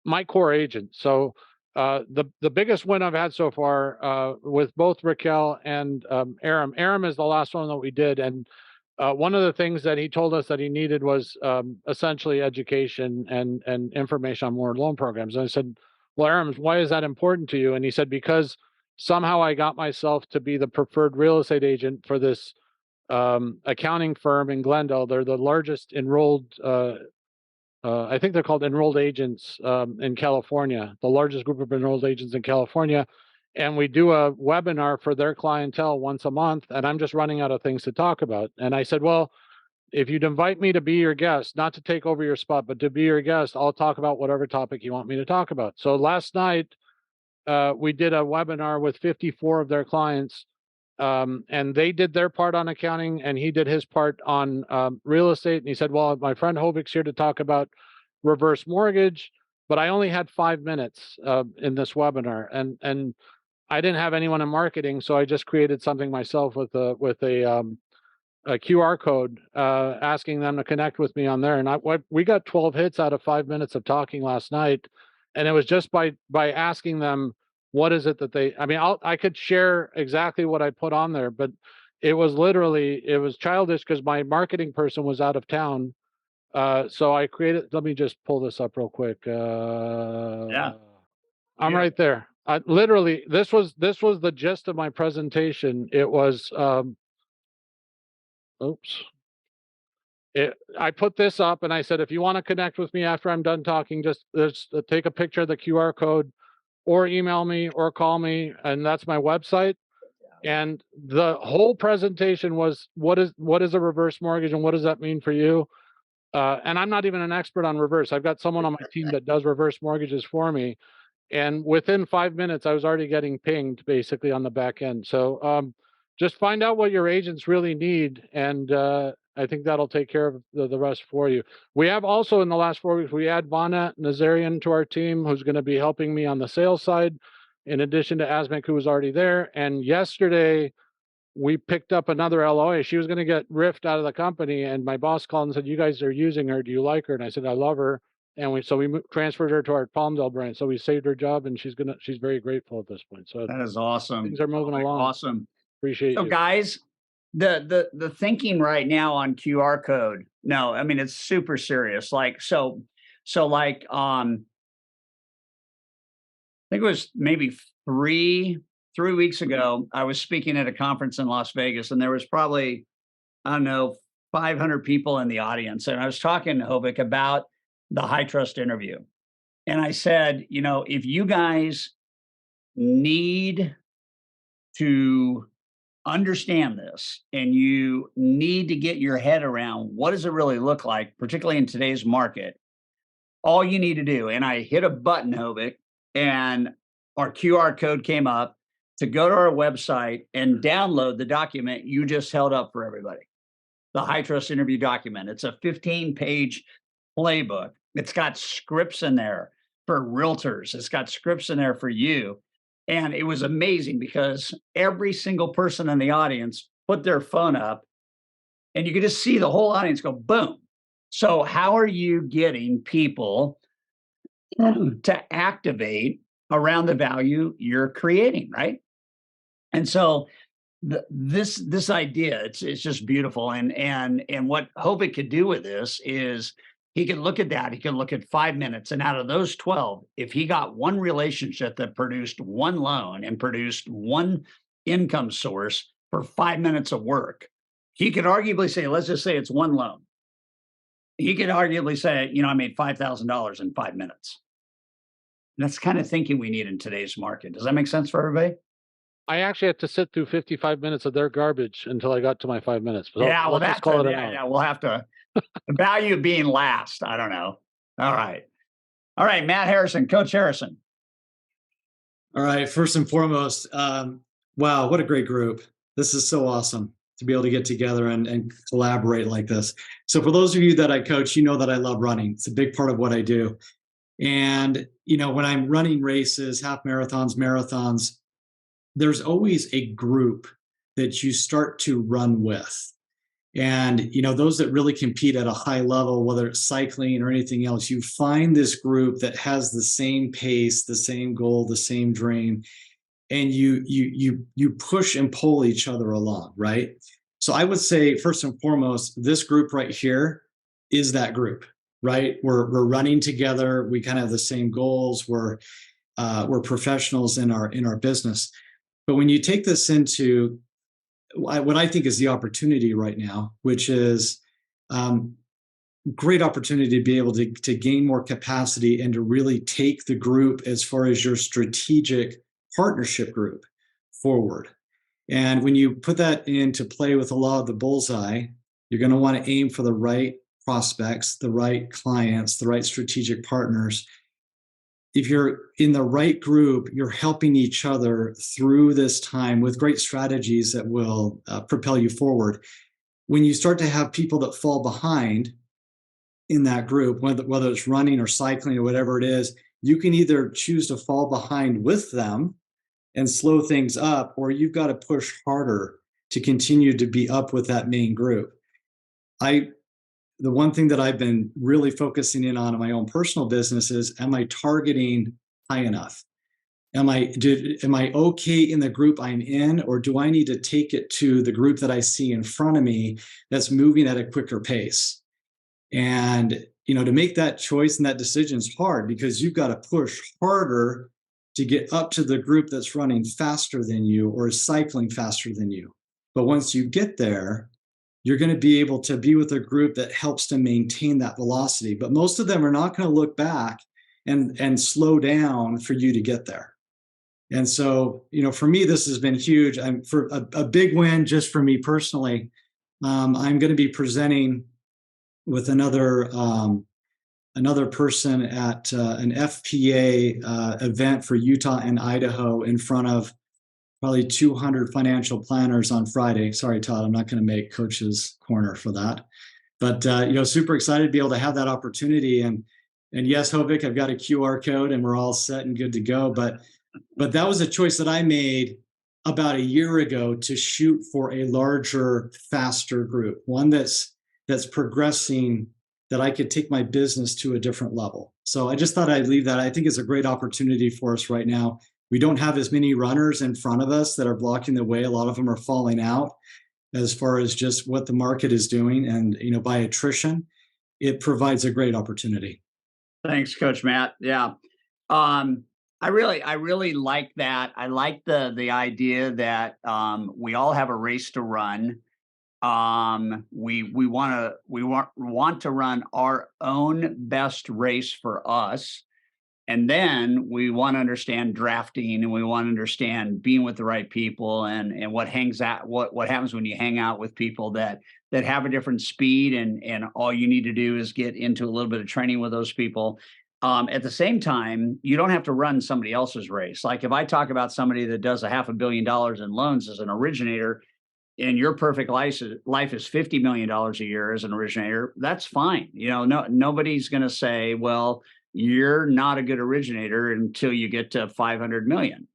D: my core agent. So the biggest win I've had so far with both Raquel and Aram. Aram is the last one that we did, and one of the things that he told us that he needed was essentially education and information on more loan programs. And I said, "Well, Aram, why is that important to you?" And he said, "Because somehow I got myself to be the preferred real estate agent for this accounting firm in Glendale. They're the largest enrolled." I think they're called enrolled agents in California, the largest group of enrolled agents in California. And we do a webinar for their clientele once a month, and I'm just running out of things to talk about. And I said, well, if you'd invite me to be your guest, not to take over your spot, but to be your guest, I'll talk about whatever topic you want me to talk about. So last night, we did a webinar with 54 of their clients, and they did their part on accounting, and he did his part on real estate. And he said, well, my friend Hovik's here to talk about reverse mortgage, but I only had 5 minutes in this webinar, and I didn't have anyone in marketing, so I just created something myself with a QR code asking them to connect with me on there. And we got 12 hits out of 5 minutes of talking last night, and it was just by asking them what is it that I could share exactly what I put on there, but it was childish because my marketing person was out of town. So I created, let me just pull this up real quick.
B: Yeah.
D: I'm right there. Literally, this was the gist of my presentation. It was, oops. I put this up and I said, if you want to connect with me after I'm done talking, just take a picture of the QR code or email me or call me. And that's my website. And the whole presentation was, what is a reverse mortgage and what does that mean for you? And I'm not even an expert on reverse. I've got someone on my team that does reverse mortgages for me. And within 5 minutes, I was already getting pinged basically on the back end. So just find out what your agents really need. And I think that'll take care of the rest for you. We have also in the last 4 weeks, we add Vana Nazarian to our team, who's going to be helping me on the sales side, in addition to Asmik, who was already there. And yesterday, we picked up another LOA. She was going to get riffed out of the company. And my boss called and said, you guys are using her. Do you like her? And I said, I love her. And we transferred her to our Palmdale branch. So we saved her job, and she's very grateful at this point. So
B: That is awesome.
D: things are moving along.
B: Awesome.
D: Appreciate
B: so
D: you.
B: Guys, the thinking right now on QR code. No, I mean, it's super serious. Like, so like, I think it was maybe three weeks ago, I was speaking at a conference in Las Vegas, and there was probably, I don't know, 500 people in the audience. And I was talking to Hovik about the high trust interview. And I said, if you guys need to understand this and you need to get your head around what does it really look like, particularly in today's market, all you need to do, and I hit a button, Hovik, and our QR code came up to go to our website and download the document you just held up for everybody. The high trust interview document. It's a 15-page playbook. It's got scripts in there for realtors. It's got scripts in there for you. And it was amazing because every single person in the audience put their phone up, and you could just see the whole audience go boom. So how are you getting people to activate around the value you're creating, right? And so this idea, it's just beautiful. And what Hovik could do with this is he could look at that. He could look at 5 minutes, and out of those 12, if he got one relationship that produced one loan and produced one income source for 5 minutes of work, he could arguably say, let's just say it's one loan. He could arguably say, I made $5,000 in 5 minutes. And that's the kind of thinking we need in today's market. Does that make sense for everybody?
D: I actually had to sit through 55 minutes of their garbage until I got to my 5 minutes. But
B: yeah, well, that's call it yeah, we'll have to. The value of being last. I don't know. All right, Matt Harrison, Coach Harrison.
E: All right. First and foremost, wow, what a great group! This is so awesome. to be able to get together and collaborate like this. So for those of you that I coach, you know that I love running. It's a big part of what I do. And, when I'm running races, half marathons, there's always a group that you start to run with. And, those that really compete at a high level, whether it's cycling or anything else, you find this group that has the same pace, the same goal, the same dream, and you push and pull each other along, right? So I would say, first and foremost, this group right here is that group, right? We're running together. We kind of have the same goals. We're professionals in our business. But when you take this into what I think is the opportunity right now, which is great opportunity to be able to gain more capacity and to really take the group as far as your strategic partnership group forward. And when you put that into play with the law of the bullseye, you're going to want to aim for the right prospects, the right clients, the right strategic partners. If you're in the right group, you're helping each other through this time with great strategies that will propel you forward. When you start to have people that fall behind in that group, whether it's running or cycling or whatever it is, you can either choose to fall behind with them and slow things up, or you've got to push harder to continue to be up with that main group. The one thing that I've been really focusing in on my own personal business is, am I targeting high enough? Am I okay in the group I'm in, or do I need to take it to the group that I see in front of me that's moving at a quicker pace? And, to make that choice and that decision is hard, because you've got to push harder to get up to the group that's running faster than you or is cycling faster than you. But once you get there, you're going to be able to be with a group that helps to maintain that velocity. But most of them are not going to look back and slow down for you to get there. And so, for me, this has been huge. For a big win just for me personally. I'm going to be presenting with another person at an FPA event for Utah and Idaho in front of probably 200 financial planners on Friday. Sorry, Todd, I'm not going to make Coach's Corner for that. But, super excited to be able to have that opportunity. And yes, Hovik, I've got a QR code and we're all set and good to go. But that was a choice that I made about a year ago to shoot for a larger, faster group, one that's progressing, that I could take my business to a different level. So I just thought I'd leave that. I think it's a great opportunity for us right now. We don't have as many runners in front of us that are blocking the way. A lot of them are falling out as far as just what the market is doing. And, by attrition, it provides a great opportunity.
B: Thanks, Coach Matt. Yeah. I really like that. I like the idea that we all have a race to run. We want to run our own best race for us. And then we want to understand drafting, and we want to understand being with the right people, and what happens when you hang out with people that have a different speed, and all you need to do is get into a little bit of training with those people. At the same time, you don't have to run somebody else's race. Like if I talk about somebody that does $500 million in loans as an originator, and your perfect life is $50 million a year as an originator, that's fine. Nobody's going to say, well, you're not a good originator until you get to 500 million.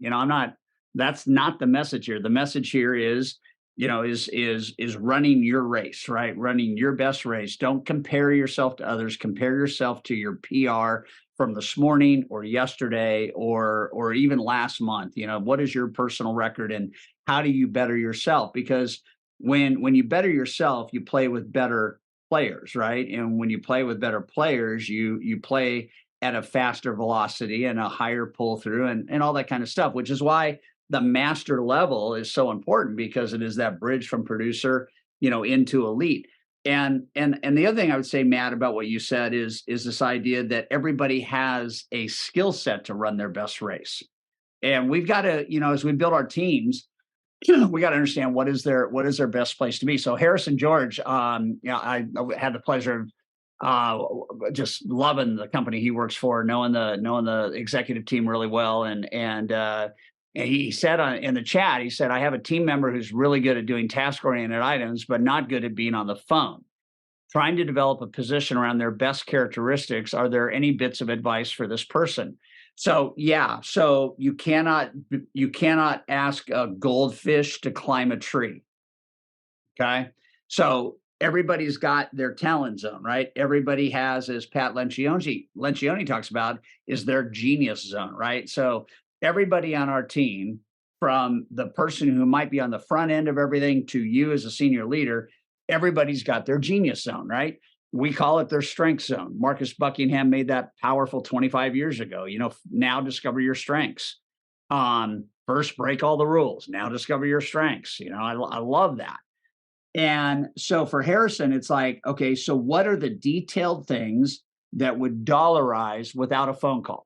B: That's not the message here. The message here is, is running your race, right? Running your best race. Don't compare yourself to others. Compare yourself to your PR from this morning or yesterday or even last month. What is your personal record and how do you better yourself? Because when you better yourself, you play with better players, right? And when you play with better players, you play at a faster velocity and a higher pull through and all that kind of stuff, which is why the master level is so important, because it is that bridge from producer, into elite. And the other thing I would say, Matt, about what you said is this idea that everybody has a skill set to run their best race. And we've got to, as we build our teams, we got to understand what is their best place to be. So Harrison George, I had the pleasure of just loving the company he works for, knowing the executive team really well, and And he said in the chat, he said, I have a team member who's really good at doing task-oriented items, but not good at being on the phone. Trying to develop a position around their best characteristics. Are there any bits of advice for this person? So yeah, so you cannot ask a goldfish to climb a tree. Okay. So everybody's got their talent zone, right? Everybody has, as Pat Lencioni talks about, is their genius zone, right? So everybody on our team, from the person who might be on the front end of everything to you as a senior leader, everybody's got their genius zone, right? We call it their strength zone. Marcus Buckingham made that powerful 25 years ago. Now discover your strengths. First break all the rules. Now discover your strengths. I love that. And so for Harrison, it's like, okay, so what are the detailed things that would dollarize without a phone call?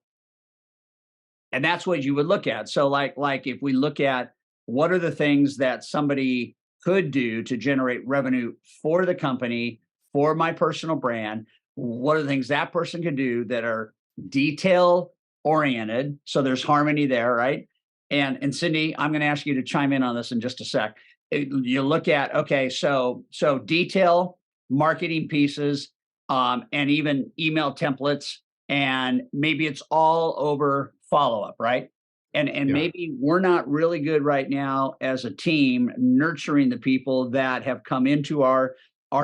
B: And that's what you would look at. So like if we look at what are the things that somebody could do to generate revenue for the company, for my personal brand, what are the things that person could do that are detail oriented? So there's harmony there, right? And Cindy, I'm going to ask you to chime in on this in just a sec. You look at, okay, so detail, marketing pieces, and even email templates, and maybe it's all over follow-up, right? And maybe we're not really good right now as a team nurturing the people that have come into our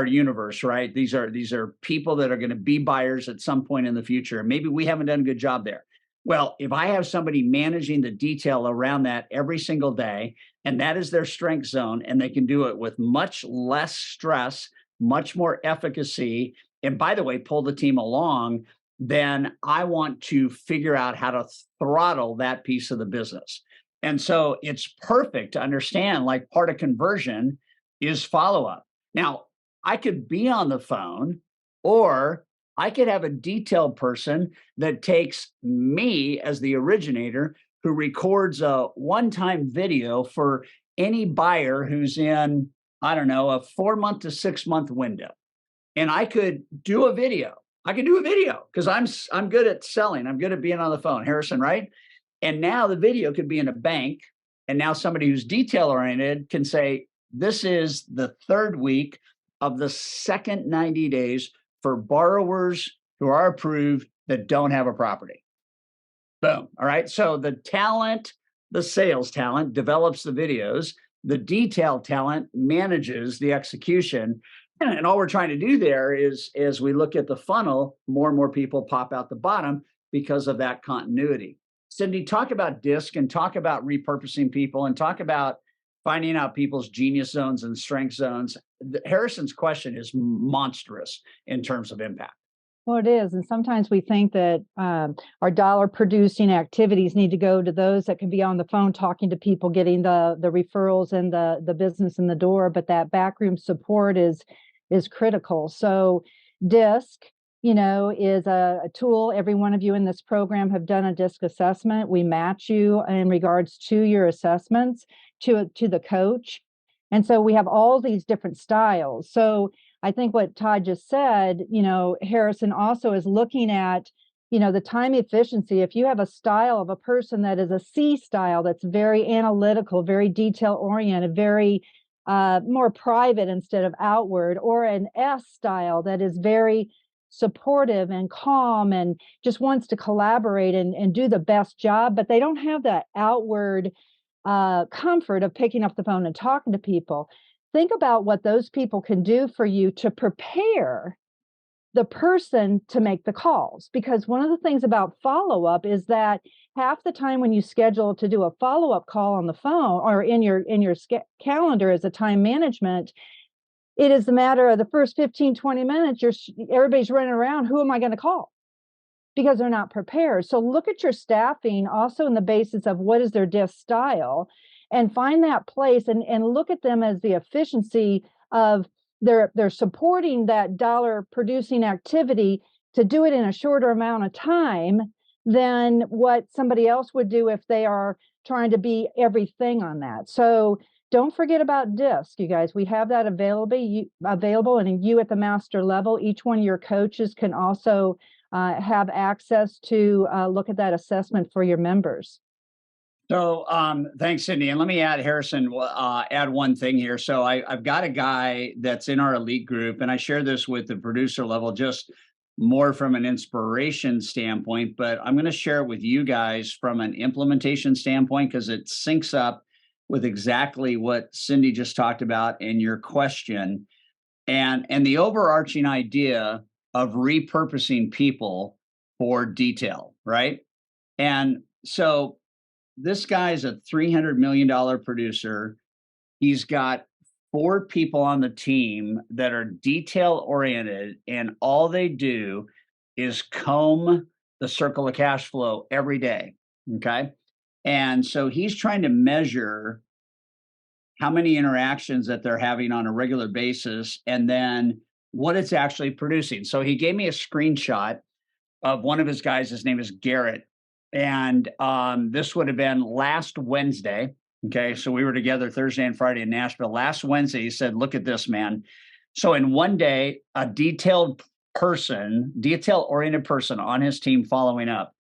B: universe, right? These are people that are going to be buyers at some point in the future. Maybe we haven't done a good job there. Well, if I have somebody managing the detail around that every single day, and that is their strength zone, and they can do it with much less stress, much more efficacy, and by the way, pull the team along, then I want to figure out how to throttle that piece of the business. And so it's perfect to understand, like, part of conversion is follow-up. Now, I could be on the phone, or I could have a detailed person that takes me as the originator, who records a one-time video for any buyer who's in, I don't know, a 4-month to 6-month window. And I could do a video. Because I'm good at selling. I'm good at being on the phone, Harrison, right? And now the video could be in a bank. And now somebody who's detail oriented can say, this is the 3rd week of the second 90 days for borrowers who are approved that don't have a property. Boom. All right. So the sales talent develops the videos. The detail talent manages the execution. And all we're trying to do there is, as we look at the funnel, more and more people pop out the bottom because of that continuity. Cindy, talk about DISC and talk about repurposing people and talk about finding out people's genius zones and strength zones. Harrison's question is monstrous in terms of impact.
F: Well, it is. And sometimes we think that our dollar producing activities need to go to those that can be on the phone talking to people, getting the referrals and the business in the door. But that backroom support is critical. So DISC, is a tool. Every one of you in this program have done a DISC assessment. We match you in regards to your assessments to the coach. And so we have all these different styles. So I think what Todd just said, Harrison also is looking at, the time efficiency. If you have a style of a person that is a C style, that's very analytical, very detail oriented, very more private instead of outward, or an S style that is very supportive and calm and just wants to collaborate and do the best job, but they don't have that outward comfort of picking up the phone and talking to people. Think about what those people can do for you to prepare the person to make the calls. Because one of the things about follow-up is that half the time when you schedule to do a follow-up call on the phone or in your calendar as a time management, it is the matter of the first 15, 20 minutes, everybody's running around, who am I going to call? Because they're not prepared. So look at your staffing also in the basis of what is their DISC style, and find that place and look at them as the efficiency of they're supporting that dollar producing activity to do it in a shorter amount of time than what somebody else would do if they are trying to be everything on that. So don't forget about DISC, you guys. We have that available, and you at the master level, each one of your coaches can also have access to look at that assessment for your members.
B: So, thanks, Cindy. And let me add, Harrison, add one thing here. So I've got a guy that's in our elite group, and I share this with the producer level, just more from an inspiration standpoint, but I'm going to share it with you guys from an implementation standpoint, because it syncs up with exactly what Cindy just talked about in your question. And the overarching idea of repurposing people for detail, right? And so this guy's a $300 million producer. He's got 4 people on the team that are detail oriented, and all they do is comb the circle of cash flow every day. Okay. And so he's trying to measure how many interactions that they're having on a regular basis and then what it's actually producing. So he gave me a screenshot of one of his guys. His name is Garrett. And this would have been last Wednesday. Okay. So we were together Thursday and Friday in Nashville. Last Wednesday, he said, look at this, man. So in one day, a detail oriented person on his team following up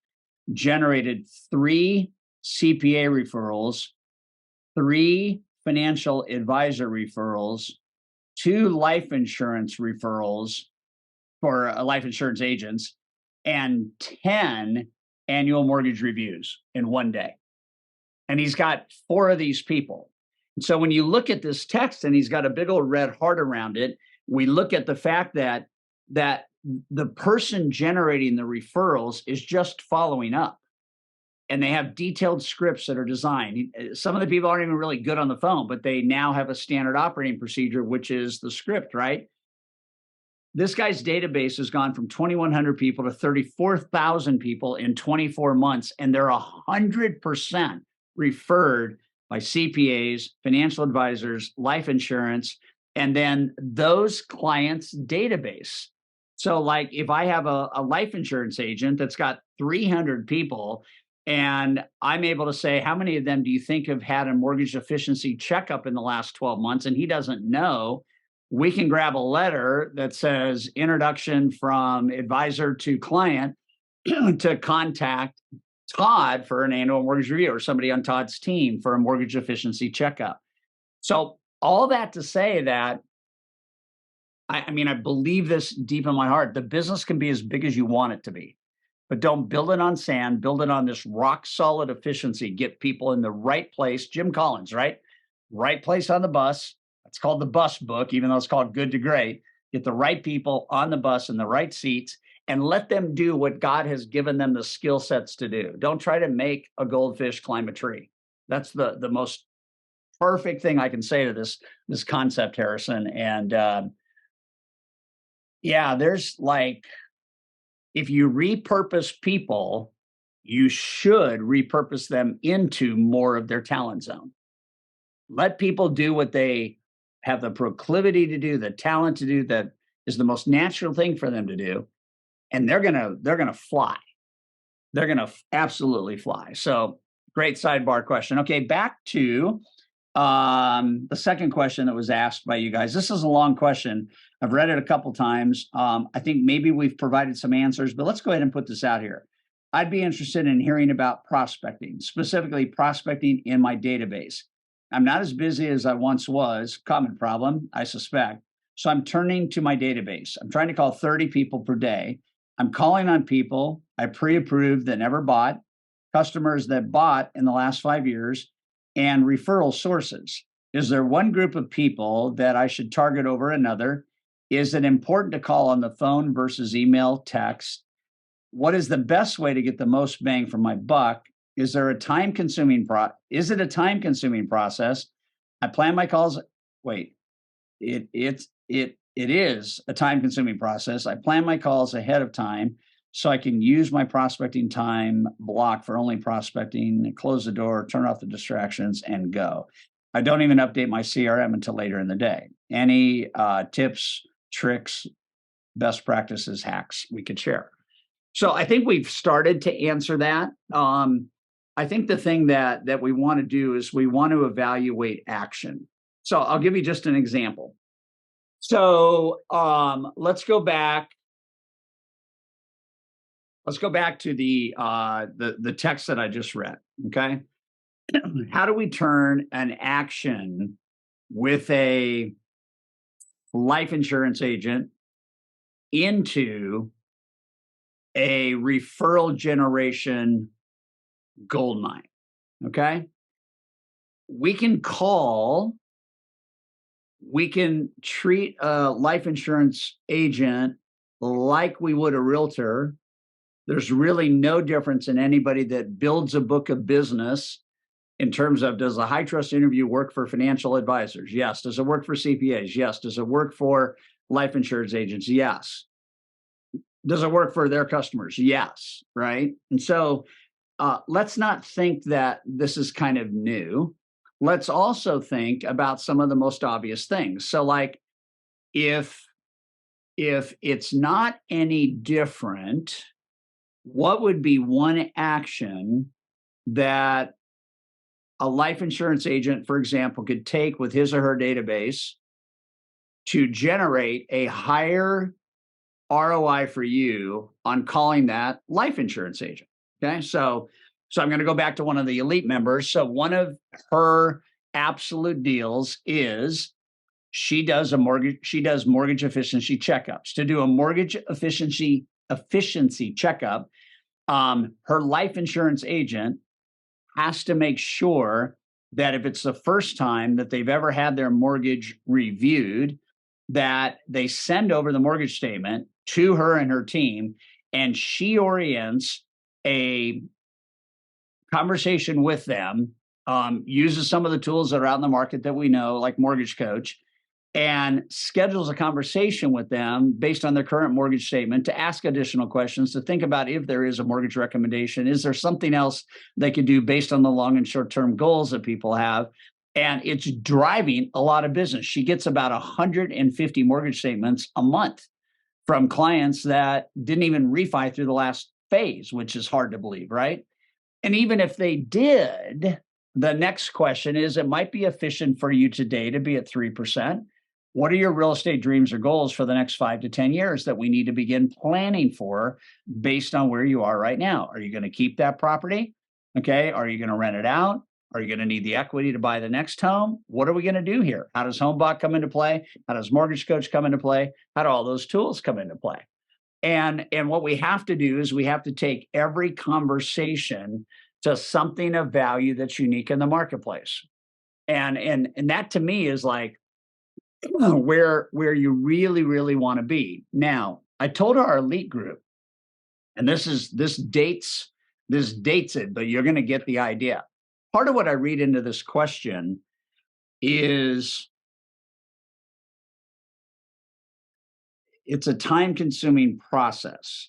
B: generated 3 CPA referrals, 3 financial advisor referrals, 2 life insurance referrals for life insurance agents, and 10 annual mortgage reviews in one day. And he's got 4 of these people. And so when you look at this text and he's got a big old red heart around it, we look at the fact that the person generating the referrals is just following up. And they have detailed scripts that are designed. Some of the people aren't even really good on the phone, but they now have a standard operating procedure, which is the script, right? This guy's database has gone from 2,100 people to 34,000 people in 24 months, and they're 100% referred by CPAs, financial advisors, life insurance, and then those clients' database. So like if I have a life insurance agent that's got 300 people, and I'm able to say, how many of them do you think have had a mortgage efficiency checkup in the last 12 months? And he doesn't know. We can grab a letter that says introduction from advisor to client to contact Todd for an annual mortgage review, or somebody on Todd's team for a mortgage efficiency checkup. So all that to say that, I mean, I believe this deep in my heart. The business can be as big as you want it to be. But don't build it on sand, build it on this rock solid efficiency. Get people in the right place. Jim Collins, right? Right place on the bus. It's called the bus book, even though it's called Good to Great. Get the right people on the bus in the right seats and let them do what God has given them the skill sets to do. Don't try to make a goldfish climb a tree. That's the most perfect thing I can say to this concept, Harrison. And yeah, there's like, if you repurpose people, you should repurpose them into more of their talent zone. Let people do what they have the proclivity to do, the talent to do, that is the most natural thing for them to do. And they're gonna fly. They're gonna absolutely fly. So great sidebar question. Okay, back to the second question that was asked by you guys. This is a long question. I've read it a couple times. I think maybe we've provided some answers, but let's go ahead and put this out here. I'd be interested in hearing about prospecting, specifically prospecting in my database. I'm not as busy as I once was, common problem, I suspect. So I'm turning to my database. I'm trying to call 30 people per day. I'm calling on people I pre-approved that never bought, customers that bought in the last 5 years, and referral sources. Is there one group of people that I should target over another? Is it important to call on the phone versus email, text? What is the best way to get the most bang for my buck? Is there a time-consuming is it a time-consuming process? I plan my calls. Wait, it is a time-consuming process. I plan my calls ahead of time so I can use my prospecting time block for only prospecting, close the door, turn off the distractions, and go. I don't even update my CRM until later in the day. Any tips, tricks, best practices, hacks we could share? So I think we've started to answer that. I think the thing that we want to do is we want to evaluate action. So I'll give you just an example. So let's go back. Let's go back to the text that I just read. Okay. how do we turn an action with a life insurance agent into a referral generation goldmine? Okay. We can treat a life insurance agent like we would a realtor. There's really no difference in anybody that builds a book of business in terms of, does a high trust interview work for financial advisors? Yes. Does it work for CPAs? Yes. Does it work for life insurance agents? Yes. Does it work for their customers? Yes. Right. And so let's not think that this is kind of new. Let's also think about some of the most obvious things. So like, if it's not any different, what would be one action that a life insurance agent, for example, could take with his or her database to generate a higher ROI for you on calling that life insurance agent? Okay, so I'm going to go back to one of the elite members. So one of her absolute deals is she does mortgage efficiency checkups. To do a mortgage efficiency checkup, her life insurance agent has to make sure that if it's the first time that they've ever had their mortgage reviewed, that they send over the mortgage statement to her and her team, and she orients a conversation with them, uses some of the tools that are out in the market that we know, like Mortgage Coach, and schedules a conversation with them based on their current mortgage statement to ask additional questions, to think about if there is a mortgage recommendation. Is there something else they could do based on the long and short-term goals that people have? And it's driving a lot of business. She gets about 150 mortgage statements a month from clients that didn't even refi through the last phase, which is hard to believe, right? And even if they did, the next question is, it might be efficient for you today to be at 3%. What are your real estate dreams or goals for the next 5 to 10 years that we need to begin planning for based on where you are right now? Are you going to keep that property? Okay. Are you going to rent it out? Are you going to need the equity to buy the next home? What are we going to do here? How does HomeBot come into play? How does Mortgage Coach come into play? How do all those tools come into play? And what we have to do is we have to take every conversation to something of value that's unique in the marketplace. And that to me is like where you really, really want to be. Now, I told our elite group, and this dates it, but you're going to get the idea. Part of what I read into this question is it's a time-consuming process.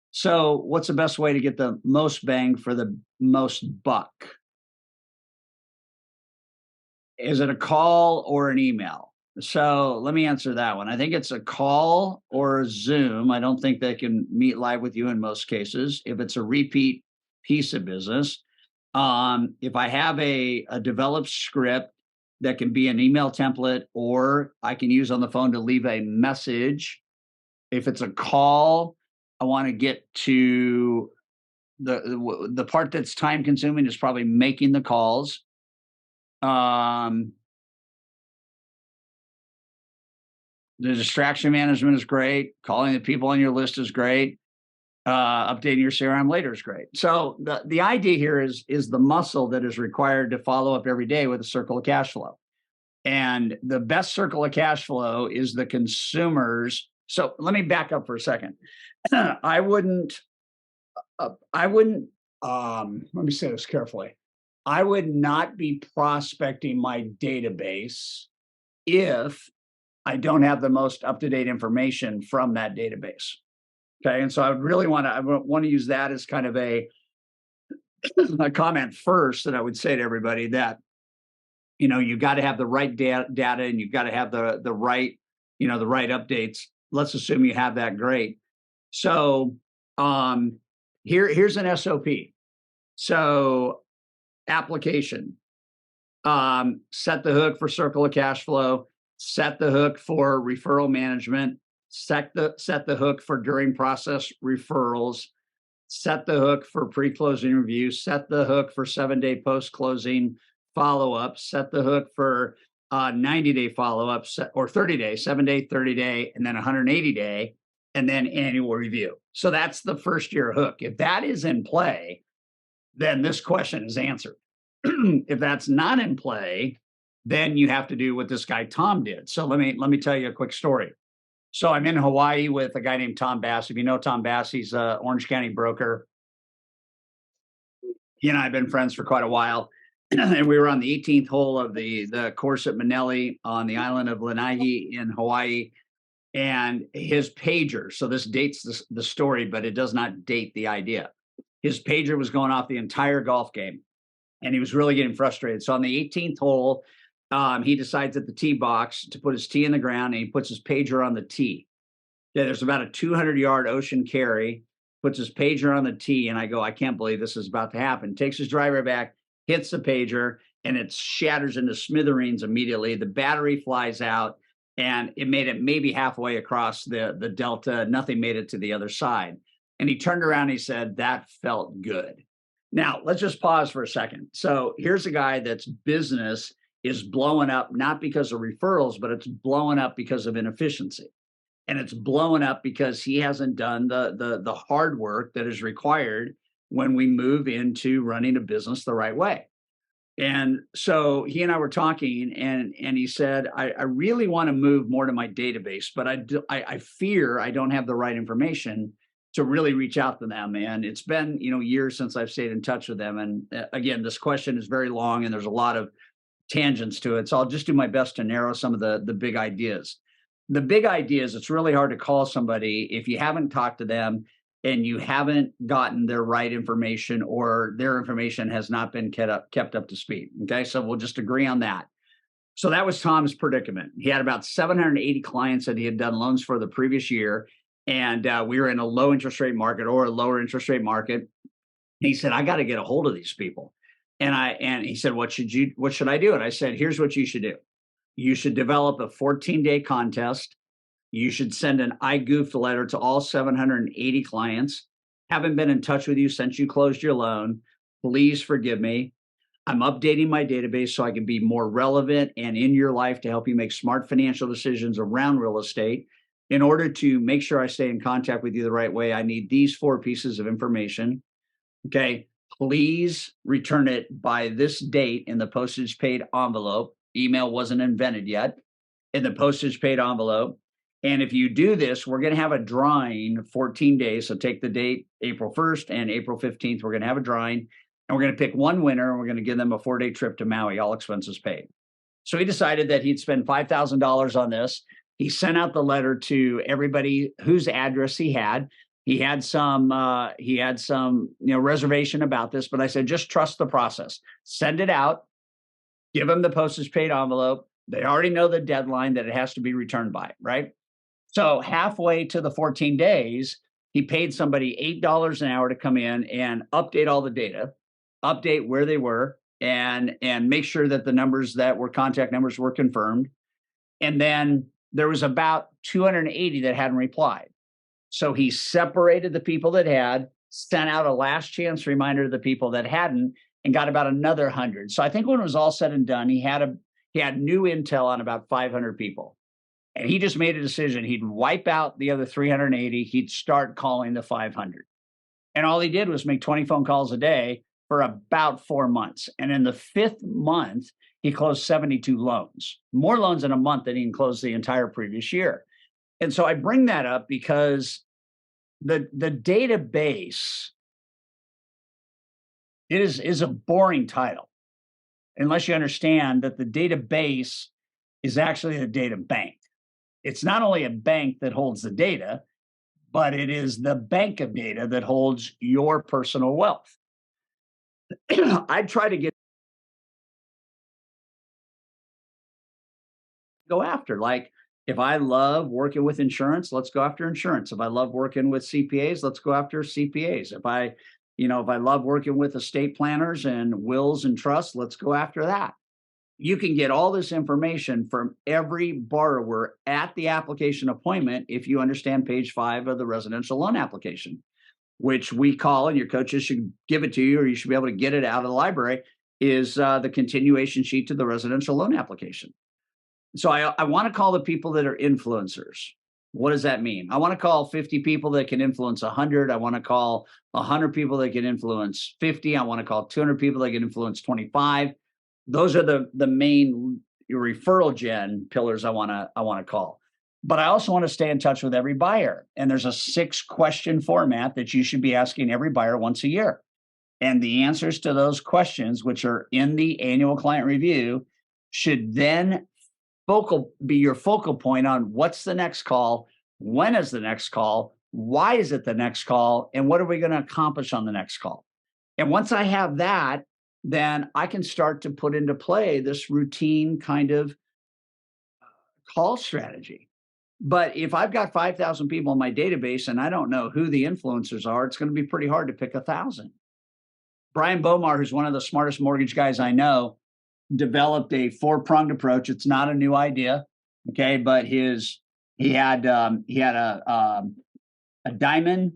B: So what's the best way to get the most bang for the most buck? Is it a call or an email? So let me answer that one. I think it's a call or a Zoom. I don't think they can meet live with you in most cases. If it's a repeat piece of business, if I have a developed script that can be an email template, or I can use on the phone to leave a message. If it's a call, I want to get to the part that's time consuming is probably making the calls. The distraction management is great. Calling the people on your list is great. Updating your CRM later is great. So the idea here is the muscle that is required to follow up every day with a circle of cash flow. And the best circle of cash flow is the consumers. So let me back up for a second. I wouldn't, let me say this carefully. I would not be prospecting my database if I don't have the most up-to-date information from that database. Okay. And so I really want to use that as kind of a comment first that I would say to everybody that, you got to have the right data and you've got to have the right, the right updates. Let's assume you have that. Great. So here's an SOP. So application, set the hook for circle of cash flow, set the hook for referral management, set the hook for during process referrals, set the hook for pre-closing review, set the hook for 7-day post-closing follow-up, set the hook for 90-day follow-up, or 30-day, 7-day, 30-day, and then 180-day, and then annual review. So that's the first year hook. If that is in play, then this question is answered. If that's not in play, then you have to do what this guy Tom did. So let me tell you a quick story. So I'm in Hawaii with a guy named Tom Bass. If you know Tom Bass, he's an Orange County broker. He and I have been friends for quite a while. And we were on the 18th hole of the course at Manele on the island of Lanai in Hawaii. And his pager, so this dates the story, but it does not date the idea. His pager was going off the entire golf game, and he was really getting frustrated. So on the 18th hole, he decides at the tee box to put his tee in the ground, and he puts his pager on the tee. Yeah, there's about a 200-yard ocean carry, puts his pager on the tee, and I go, I can't believe this is about to happen. Takes his driver back, hits the pager, and it shatters into smithereens immediately. The battery flies out, and it made it maybe halfway across the delta. Nothing made it to the other side. And he turned around and he said, that felt good. Now, let's just pause for a second. So here's a guy that's business is blowing up, not because of referrals, but it's blowing up because of inefficiency. And it's blowing up because he hasn't done the hard work that is required when we move into running a business the right way. And so he and I were talking, and he said, I really want to move more to my database, but I fear I don't have the right information to really reach out to them. And it's been, years since I've stayed in touch with them. And again, this question is very long and there's a lot of tangents to it. So I'll just do my best to narrow some of the big ideas. The big idea is it's really hard to call somebody if you haven't talked to them and you haven't gotten their right information, or their information has not been kept up to speed. Okay, so we'll just agree on that. So that was Tom's predicament. He had about 780 clients that he had done loans for the previous year, and we were in a low interest rate market or a lower interest rate market. And he said, I got to get a hold of these people. And he said, what should I do? And I said, here's what you should do. You should develop a 14-day contest. You should send an I goofed letter to all 780 clients. Haven't been in touch with you since you closed your loan. Please forgive me. I'm updating my database so I can be more relevant and in your life to help you make smart financial decisions around real estate. In order to make sure I stay in contact with you the right way, I need these 4 pieces of information. Okay. Please return it by this date in the postage paid envelope. Email wasn't invented yet. In the postage paid envelope. And if you do this, we're going to have a drawing 14 days. So take the date, April 1st and April 15th. We're going to have a drawing, and we're going to pick one winner, and we're going to give them a 4-day trip to Maui, all expenses paid. So he decided that he'd spend $5,000 on this. He sent out the letter to everybody whose address he had. He had some reservation about this, but I said, just trust the process. Send it out. Give them the postage paid envelope. They already know the deadline that it has to be returned by, right? So halfway to the 14 days, he paid somebody $8 an hour to come in and update all the data, update where they were, and make sure that the numbers that were contact numbers were confirmed. And then there was about 280 that hadn't replied. So he separated the people that had, sent out a last chance reminder to the people that hadn't, and got about another 100. So I think when it was all said and done, he had new intel on about 500 people. And he just made a decision. He'd wipe out the other 380. He'd start calling the 500. And all he did was make 20 phone calls a day for about 4 months. And in the 5th month, he closed 72 loans, more loans in a month than he closed the entire previous year. And so I bring that up because the database is a boring title, unless you understand that the database is actually a data bank. It's not only a bank that holds the data, but it is the bank of data that holds your personal wealth. I try to go after, like, if I love working with insurance, let's go after insurance. If I love working with CPAs, let's go after CPAs. If I love working with estate planners and wills and trusts, let's go after that. You can get all this information from every borrower at the application appointment if you understand page 5 of the residential loan application. which we call, and your coaches should give it to you, or you should be able to get it out of the library, is the continuation sheet to the residential loan application. So I want to call the people that are influencers. What does that mean? I want to call 50 people that can influence 100. I want to call 100 people that can influence 50. I want to call 200 people that can influence 25. Those are the main referral gen pillars I want to call. But I also want to stay in touch with every buyer. And there's a 6-question format that you should be asking every buyer once a year. And the answers to those questions, which are in the annual client review, should then be your focal point on what's the next call, when is the next call, why is it the next call, and what are we going to accomplish on the next call. And once I have that, then I can start to put into play this routine kind of call strategy. But if I've got 5,000 people in my database and I don't know who the influencers are, it's going to be pretty hard to pick 1,000. Brian Bomar, who's one of the smartest mortgage guys I know, developed a 4-pronged approach. It's not a new idea, okay? But he had a diamond,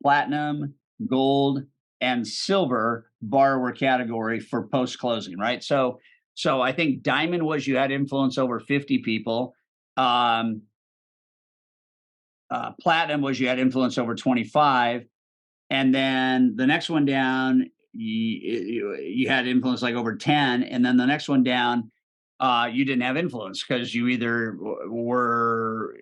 B: platinum, gold, and silver borrower category for post-closing, right? So I think diamond was you had influence over 50 people. Platinum was you had influence over 25. And then the next one down, you had influence like over 10. And then the next one down, you didn't have influence because you either were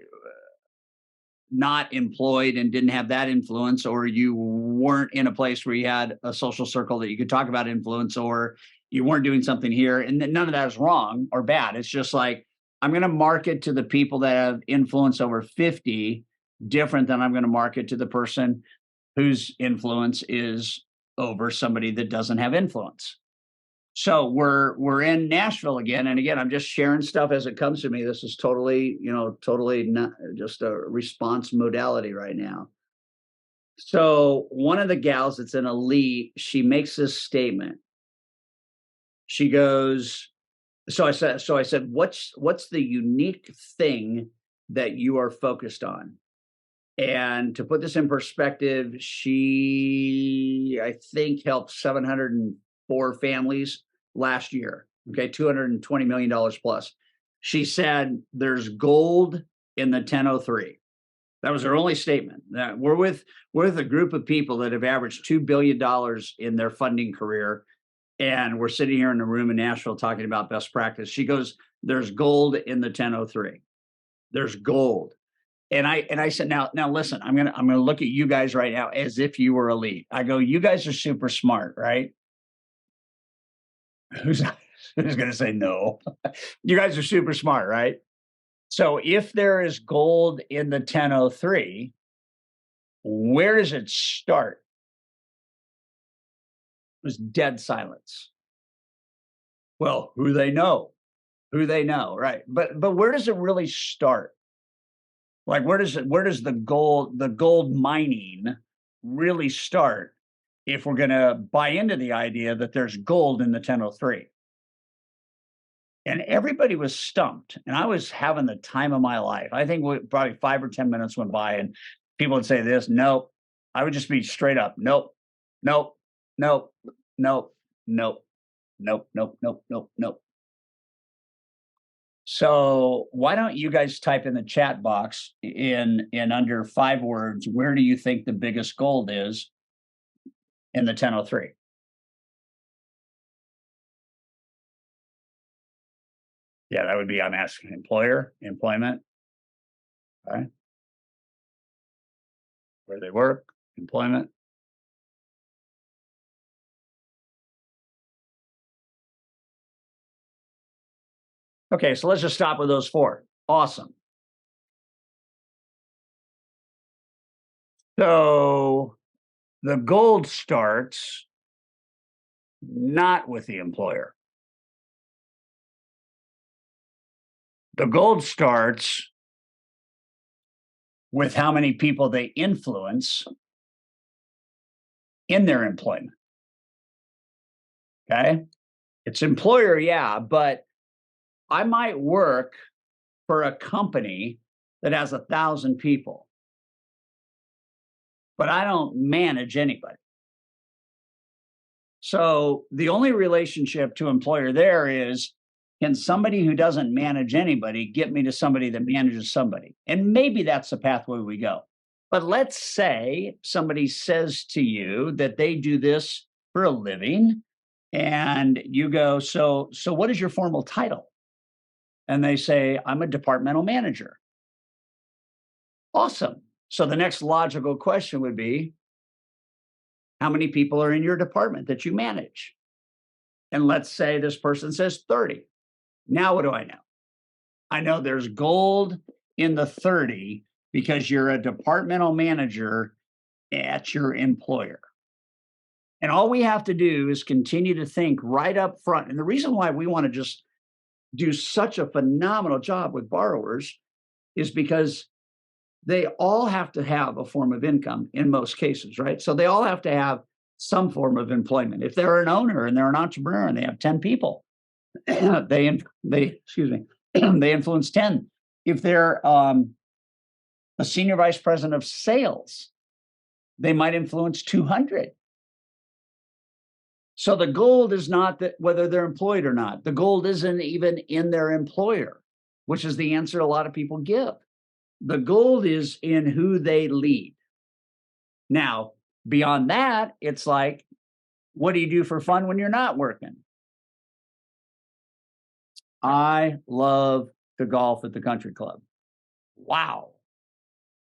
B: not employed and didn't have that influence, or you weren't in a place where you had a social circle that you could talk about influence, or you weren't doing something here. And none of that is wrong or bad. It's just like, I'm going to market to the people that have influence over 50 different than I'm going to market to the person whose influence is over somebody that doesn't have influence. So we're in Nashville again. And again, I'm just sharing stuff as it comes to me. This is totally not just a response modality right now. So one of the gals that's in Elite, she makes this statement. She goes, so I said, what's the unique thing that you are focused on? And to put this in perspective, she, I think, helped 704 families last year. Okay, $220 million plus. She said, there's gold in the 1003. That was her only statement. That we're with a group of people that have averaged $2 billion in their funding career. And we're sitting here in a room in Nashville talking about best practice. She goes, there's gold in the 1003. There's gold. And I said, now listen, I'm gonna look at you guys right now as if you were Elite. I go, you guys are super smart, right? Who's gonna say no? You guys are super smart, right? So if there is gold in the 1003, where does it start? It was dead silence. Well, who they know, right? But where does it really start? Like, where does the gold mining really start if we're going to buy into the idea that there's gold in the 1003? And everybody was stumped, and I was having the time of my life. I think probably 5 or 10 minutes went by, and people would say this, nope. I would just be straight up, nope, nope, nope, nope, nope, nope, nope, nope, nope, nope. So why don't you guys type in the chat box in under 5 words, where do you think the biggest gold is in the 1003? Yeah, that would be, I'm asking employment, okay? Where they work, employment. Okay, so let's just stop with those 4. Awesome. So the gold starts not with the employer. The gold starts with how many people they influence in their employment. Okay? It's employer, yeah, but I might work for a company that has 1,000 people. but I don't manage anybody. So the only relationship to employer there is, can somebody who doesn't manage anybody get me to somebody that manages somebody? And maybe that's the pathway we go. But let's say somebody says to you that they do this for a living, and you go, so what is your formal title? And they say, I'm a departmental manager. Awesome. So the next logical question would be, how many people are in your department that you manage? And let's say this person says 30. Now, what do I know? I know there's gold in the 30 because you're a departmental manager at your employer. And all we have to do is continue to think right up front. And the reason why we want to just do such a phenomenal job with borrowers is because they all have to have a form of income in most cases, right? So they all have to have some form of employment. If they're an owner and they're an entrepreneur and they have 10 people, they influence 10. If they're a senior vice president of sales, they might influence 200. So the gold is not that whether they're employed or not. The gold isn't even in their employer, which is the answer a lot of people give. The gold is in who they lead. Now, beyond that, it's like, what do you do for fun when you're not working? I love to golf at the country club. Wow.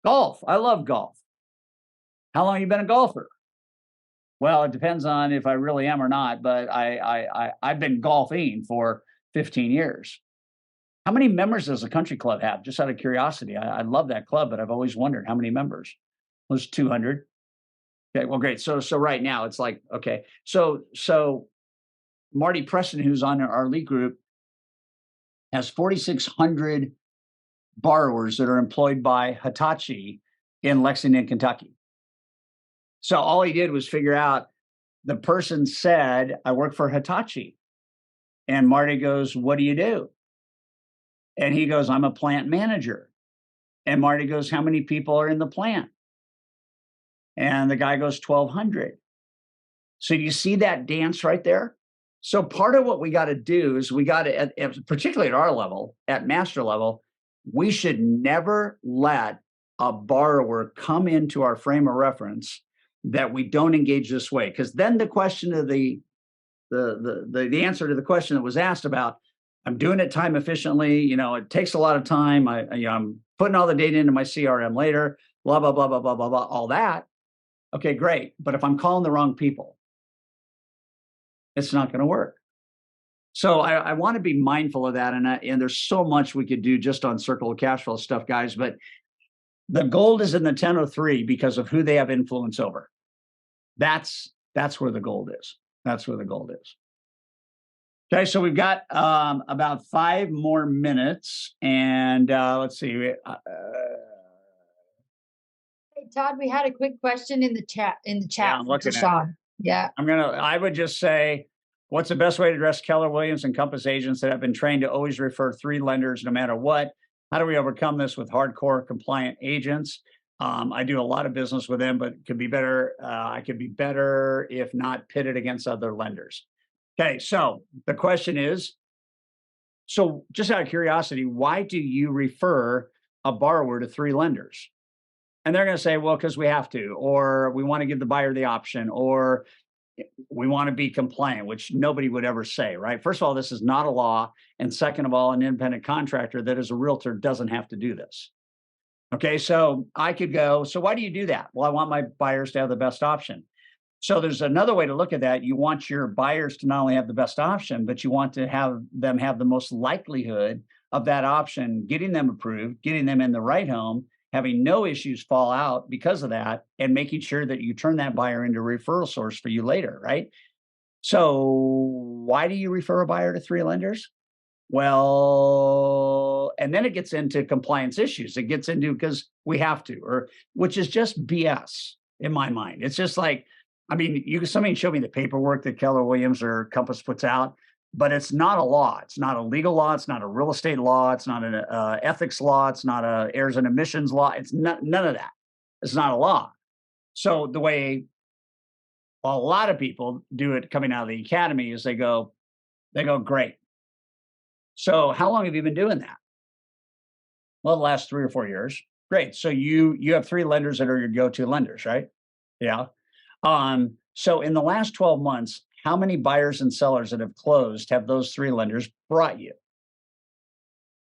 B: Golf. I love golf. How long have you been a golfer? Well, it depends on if I really am or not, but I've been golfing for 15 years. How many members does a country club have? Just out of curiosity. I love that club, but I've always wondered how many members. There's 200. Okay, well, great. So right now it's like, okay. So Marty Preston, who's on our lead group, has 4,600 borrowers that are employed by Hitachi in Lexington, Kentucky. So all he did was figure out, the person said, I work for Hitachi. And Marty goes, what do you do? And he goes, I'm a plant manager. And Marty goes, how many people are in the plant? And the guy goes, 1,200. So you see that dance right there? So part of what we got to do is we got to, particularly at our level, at master level, we should never let a borrower come into our frame of reference that we don't engage this way. Because then the question of the answer to the question that was asked about, I'm doing it time efficiently, it takes a lot of time. I'm putting all the data into my CRM later, blah, blah, blah, blah, blah, blah, blah, all that. Okay, great. But if I'm calling the wrong people, it's not going to work. So I want to be mindful of that. And there's so much we could do just on circle of cash flow stuff, guys. But the gold is in the 1003 because of who they have influence over. That's where the gold is. That's where the gold is. Okay, so we've got about 5 more minutes. And let's see.
A: Hey, Todd, we had a quick question in the chat.
B: Yeah, I'm looking at
A: Sean. Yeah.
B: I would just say, what's the best way to address Keller Williams and Compass agents that have been trained to always refer 3 lenders no matter what? How do we overcome this with hardcore compliant agents? I do a lot of business with them, but it could be better. I could be better if not pitted against other lenders. Okay, so the question is, so just out of curiosity, why do you refer a borrower to 3 lenders? And they're going to say, well, because we have to, or we want to give the buyer the option, or we want to be compliant, which nobody would ever say, right? First of all, this is not a law. And second of all, an independent contractor that is a realtor doesn't have to do this. Okay, so I could go, so why do you do that? Well, I want my buyers to have the best option. So there's another way to look at that. You want your buyers to not only have the best option, but you want to have them have the most likelihood of that option, getting them approved, getting them in the right home, having no issues fall out because of that, and making sure that you turn that buyer into a referral source for you later, right? So why do you refer a buyer to 3 lenders? Well, and then it gets into compliance issues. It gets into because we have to, or which is just BS in my mind. It's just like, I mean, somebody show me the paperwork that Keller Williams or Compass puts out, but it's not a law. It's not a legal law. It's not a real estate law. It's not an ethics law. It's not a errors and omissions law. It's none of that. It's not a law. So the way a lot of people do it coming out of the academy is they go, great. So how long have you been doing that? Well, the last 3 or 4 years. Great. So you have 3 lenders that are your go-to lenders, right? Yeah. So in the last 12 months, how many buyers and sellers that have closed have those 3 lenders brought you?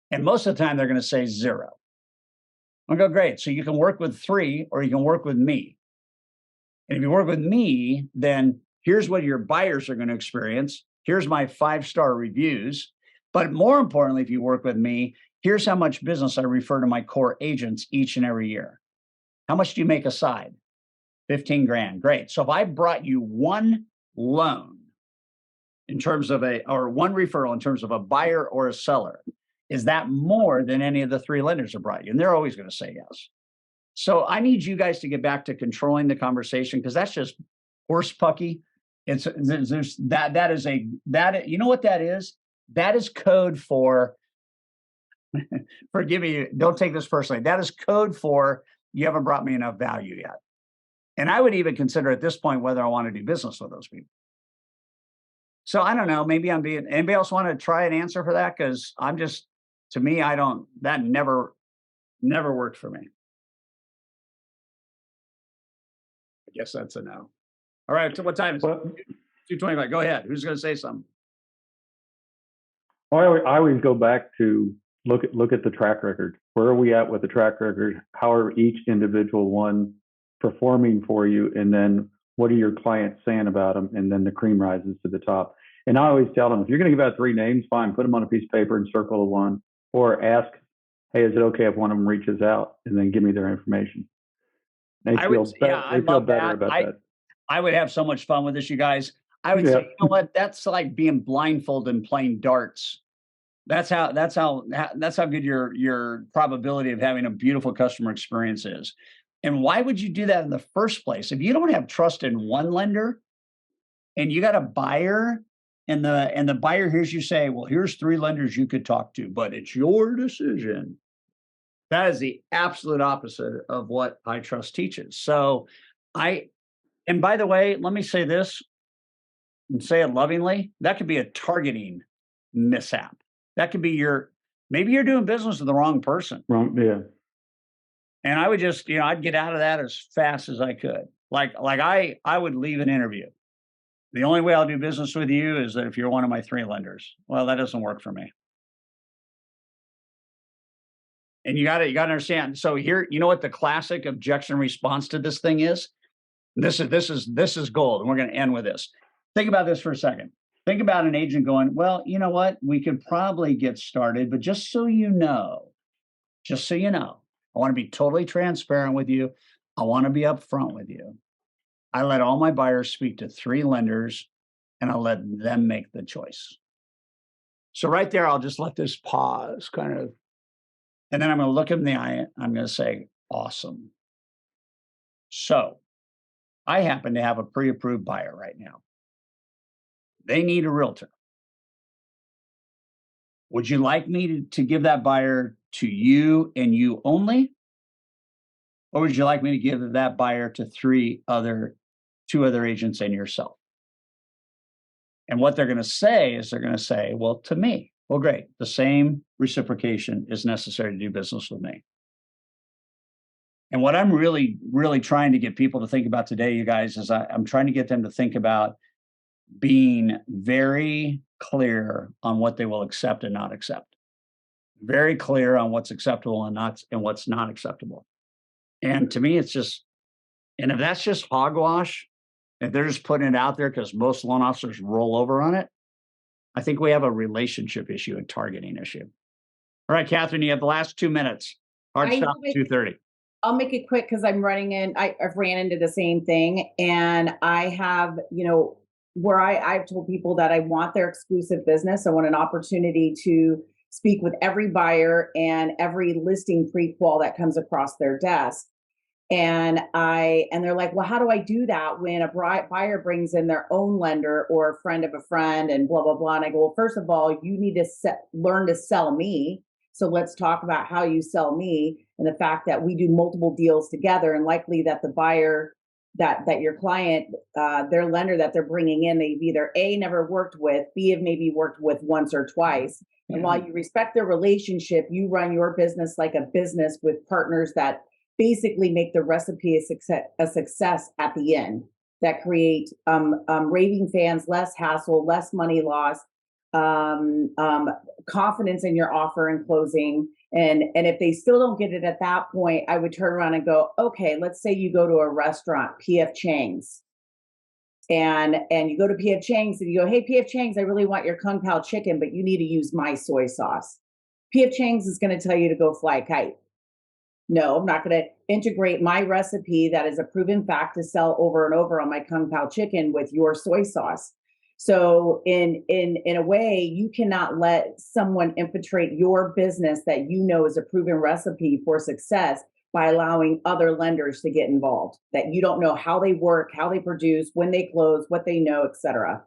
B: And most of the time they're going to say 0. I'll go, great. So you can work with 3 or you can work with me. And if you work with me, then here's what your buyers are going to experience. Here's my 5-star reviews. But more importantly, if you work with me, here's how much business I refer to my core agents each and every year. How much do you make aside? 15 grand. Great. So if I brought you 1 loan in terms of or 1 referral in terms of a buyer or a seller, is that more than any of the 3 lenders have brought you? And they're always going to say yes. So I need you guys to get back to controlling the conversation, because that's just horse pucky. There's that is you know what that is? That is code for forgive me, don't take this personally. That is code for you haven't brought me enough value yet. And I would even consider at this point whether I want to do business with those people. So I don't know, maybe anybody else want to try an answer for that? Because to me, that never worked for me. I guess that's a no. All right, so what time is it? 2:25. Go ahead. Who's going to say something?
G: Well, I always go back to look at the track record. Where are we at with the track record? How are each individual one performing for you? And then what are your clients saying about them? And then the cream rises to the top. And I always tell them, if you're going to give out 3 names, fine, put them on a piece of paper and circle the one, or ask, hey, is it okay if one of them reaches out, and then give me their information? They feel better about that.
B: I would have so much fun with this, you guys. I would say, you know what? That's like being blindfolded and playing darts. That's how good your probability of having a beautiful customer experience is. And why would you do that in the first place? If you don't have trust in one lender and you got a buyer and the buyer hears you say, well, here's 3 lenders you could talk to, but it's your decision. That is the absolute opposite of what I Trust teaches. So and by the way, let me say this and say it lovingly, that could be a targeting mishap. That could be maybe you're doing business with the wrong person.
G: Wrong, yeah.
B: And I would just, I'd get out of that as fast as I could. Like I would leave an interview. The only way I'll do business with you is that if you're one of my 3 lenders. Well, that doesn't work for me. And you got to understand. So here, you know what the classic objection response to this thing is? This is gold, and we're going to end with this. Think about this for a second. Think about an agent going, well, you know what? We could probably get started, but just so you know, I want to be totally transparent with you. I want to be upfront with you. I let all my buyers speak to 3 lenders, and I'll let them make the choice. So right there, I'll just let this pause kind of, and then I'm going to look them in the eye. I'm going to say, awesome. So I happen to have a pre-approved buyer right now. They need a realtor. Would you like me to give that buyer to you and you only? Or would you like me to give that buyer to 2 other agents and yourself? And what they're going to say is well, to me. Well, great. The same reciprocation is necessary to do business with me. And what I'm really, really trying to get people to think about today, you guys, is I'm trying to get them to think about being very clear on what they will accept and not accept. Very clear on what's acceptable and what's not acceptable. And to me, it's just, and if that's just hogwash, if they're just putting it out there because most loan officers roll over on it, I think we have a relationship issue, a targeting issue. All right, Catherine, you have the last 2 minutes. Hard stop at 2:30.
H: I'll make it quick because I'm running in. I've ran into the same thing, and I have, where I've told people that I want their exclusive business. I want an opportunity to speak with every buyer and every listing pre-qual that comes across their desk. And they're like, well, how do I do that when a buyer brings in their own lender or a friend of a friend and blah, blah, blah. And I go, well, first of all, you need to learn to sell me. So let's talk about how you sell me and the fact that we do multiple deals together, and likely that the buyer that your client, their lender that they're bringing in, they've either A, never worked with, B, have maybe worked with once or twice. And while you respect their relationship, you run your business like a business with partners that basically make the recipe a success at the end, that create raving fans, less hassle, less money loss, confidence in your offer and closing. And if they still don't get it at that point, I would turn around and go, okay, let's say you go to a restaurant, PF Chang's, and you go to PF Chang's and you go, hey, PF Chang's, I really want your Kung Pao chicken, but you need to use my soy sauce. PF Chang's is going to tell you to go fly a kite. No, I'm not going to integrate my recipe that is a proven fact to sell over and over on my Kung Pao chicken with your soy sauce. So in a way, you cannot let someone infiltrate your business that you know is a proven recipe for success by allowing other lenders to get involved, that you don't know how they work, how they produce, when they close, what they know, et cetera.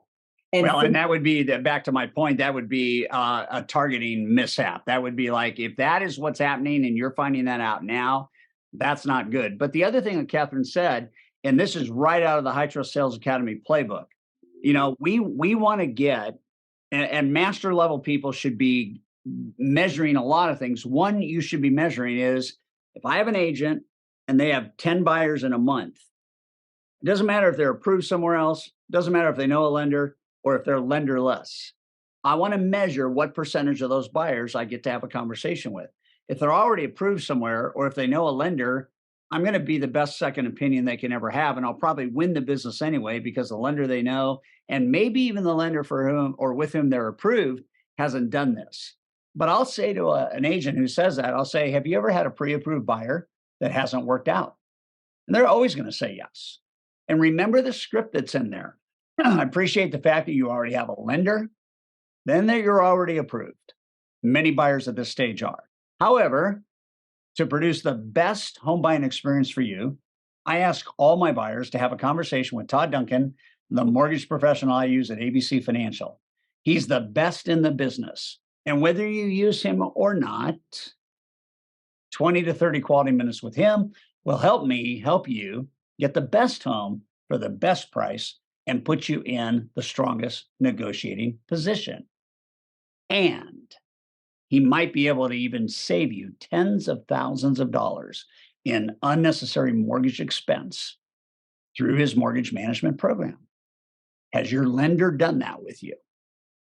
B: And that would be back to my point. That would be a targeting mishap. That would be like, if that is what's happening and you're finding that out now, that's not good. But the other thing that Catherine said, and this is right out of the High Trust Sales Academy playbook, you know, we want to get, and master level people should be measuring a lot of things. One you should be measuring is, if I have an agent and they have 10 buyers in a month, it doesn't matter if they're approved somewhere else, it doesn't matter if they know a lender or if they're lenderless. I want to measure what percentage of those buyers I get to have a conversation with. If they're already approved somewhere, or if they know a lender, I'm going to be the best second opinion they can ever have. And I'll probably win the business anyway, because the lender they know, and maybe even the lender for whom or with whom they're approved, hasn't done this. But I'll say to an agent who says that, I'll say, have you ever had a pre-approved buyer that hasn't worked out? And they're always going to say yes. And remember the script that's in there. I appreciate the fact that you already have a lender, then that you're already approved. Many buyers at this stage are. However, to produce the best home buying experience for you, I ask all my buyers to have a conversation with Todd Duncan, the mortgage professional I use at ABC Financial. He's the best in the business. And whether you use him or not, 20 to 30 quality minutes with him will help me help you get the best home for the best price and put you in the strongest negotiating position. And he might be able to even save you tens of thousands of dollars in unnecessary mortgage expense through his mortgage management program. Has your lender done that with you?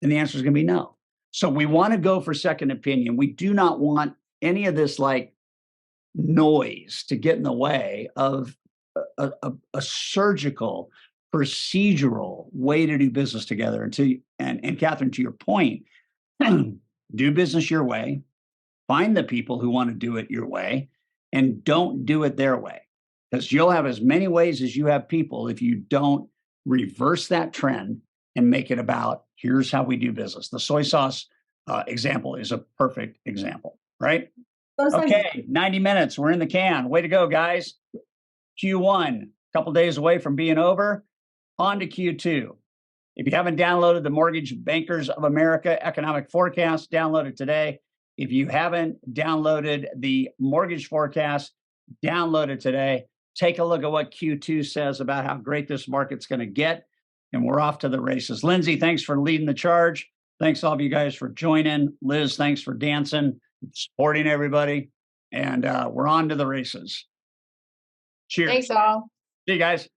B: And the answer is going to be no. So we want to go for second opinion. We do not want any of this like noise to get in the way of a surgical, procedural way to do business together. And Catherine, to your point, do business your way, find the people who want to do it your way, and don't do it their way. Because you'll have as many ways as you have people if you don't reverse that trend and make it about, here's how we do business. The soy sauce example is a perfect example, right? Okay, 90 minutes. We're in the can. Way to go, guys. Q1, a couple days away from being over. On to Q2. If you haven't downloaded the Mortgage Bankers of America Economic Forecast, download it today. If you haven't downloaded the Mortgage Forecast, download it today. Take a look at what Q2 says about how great this market's going to get. And we're off to the races. Lindsay, thanks for leading the charge. Thanks all of you guys for joining. Liz, thanks for dancing, supporting everybody. And we're on to the races. Cheers.
A: Thanks all.
B: See you guys.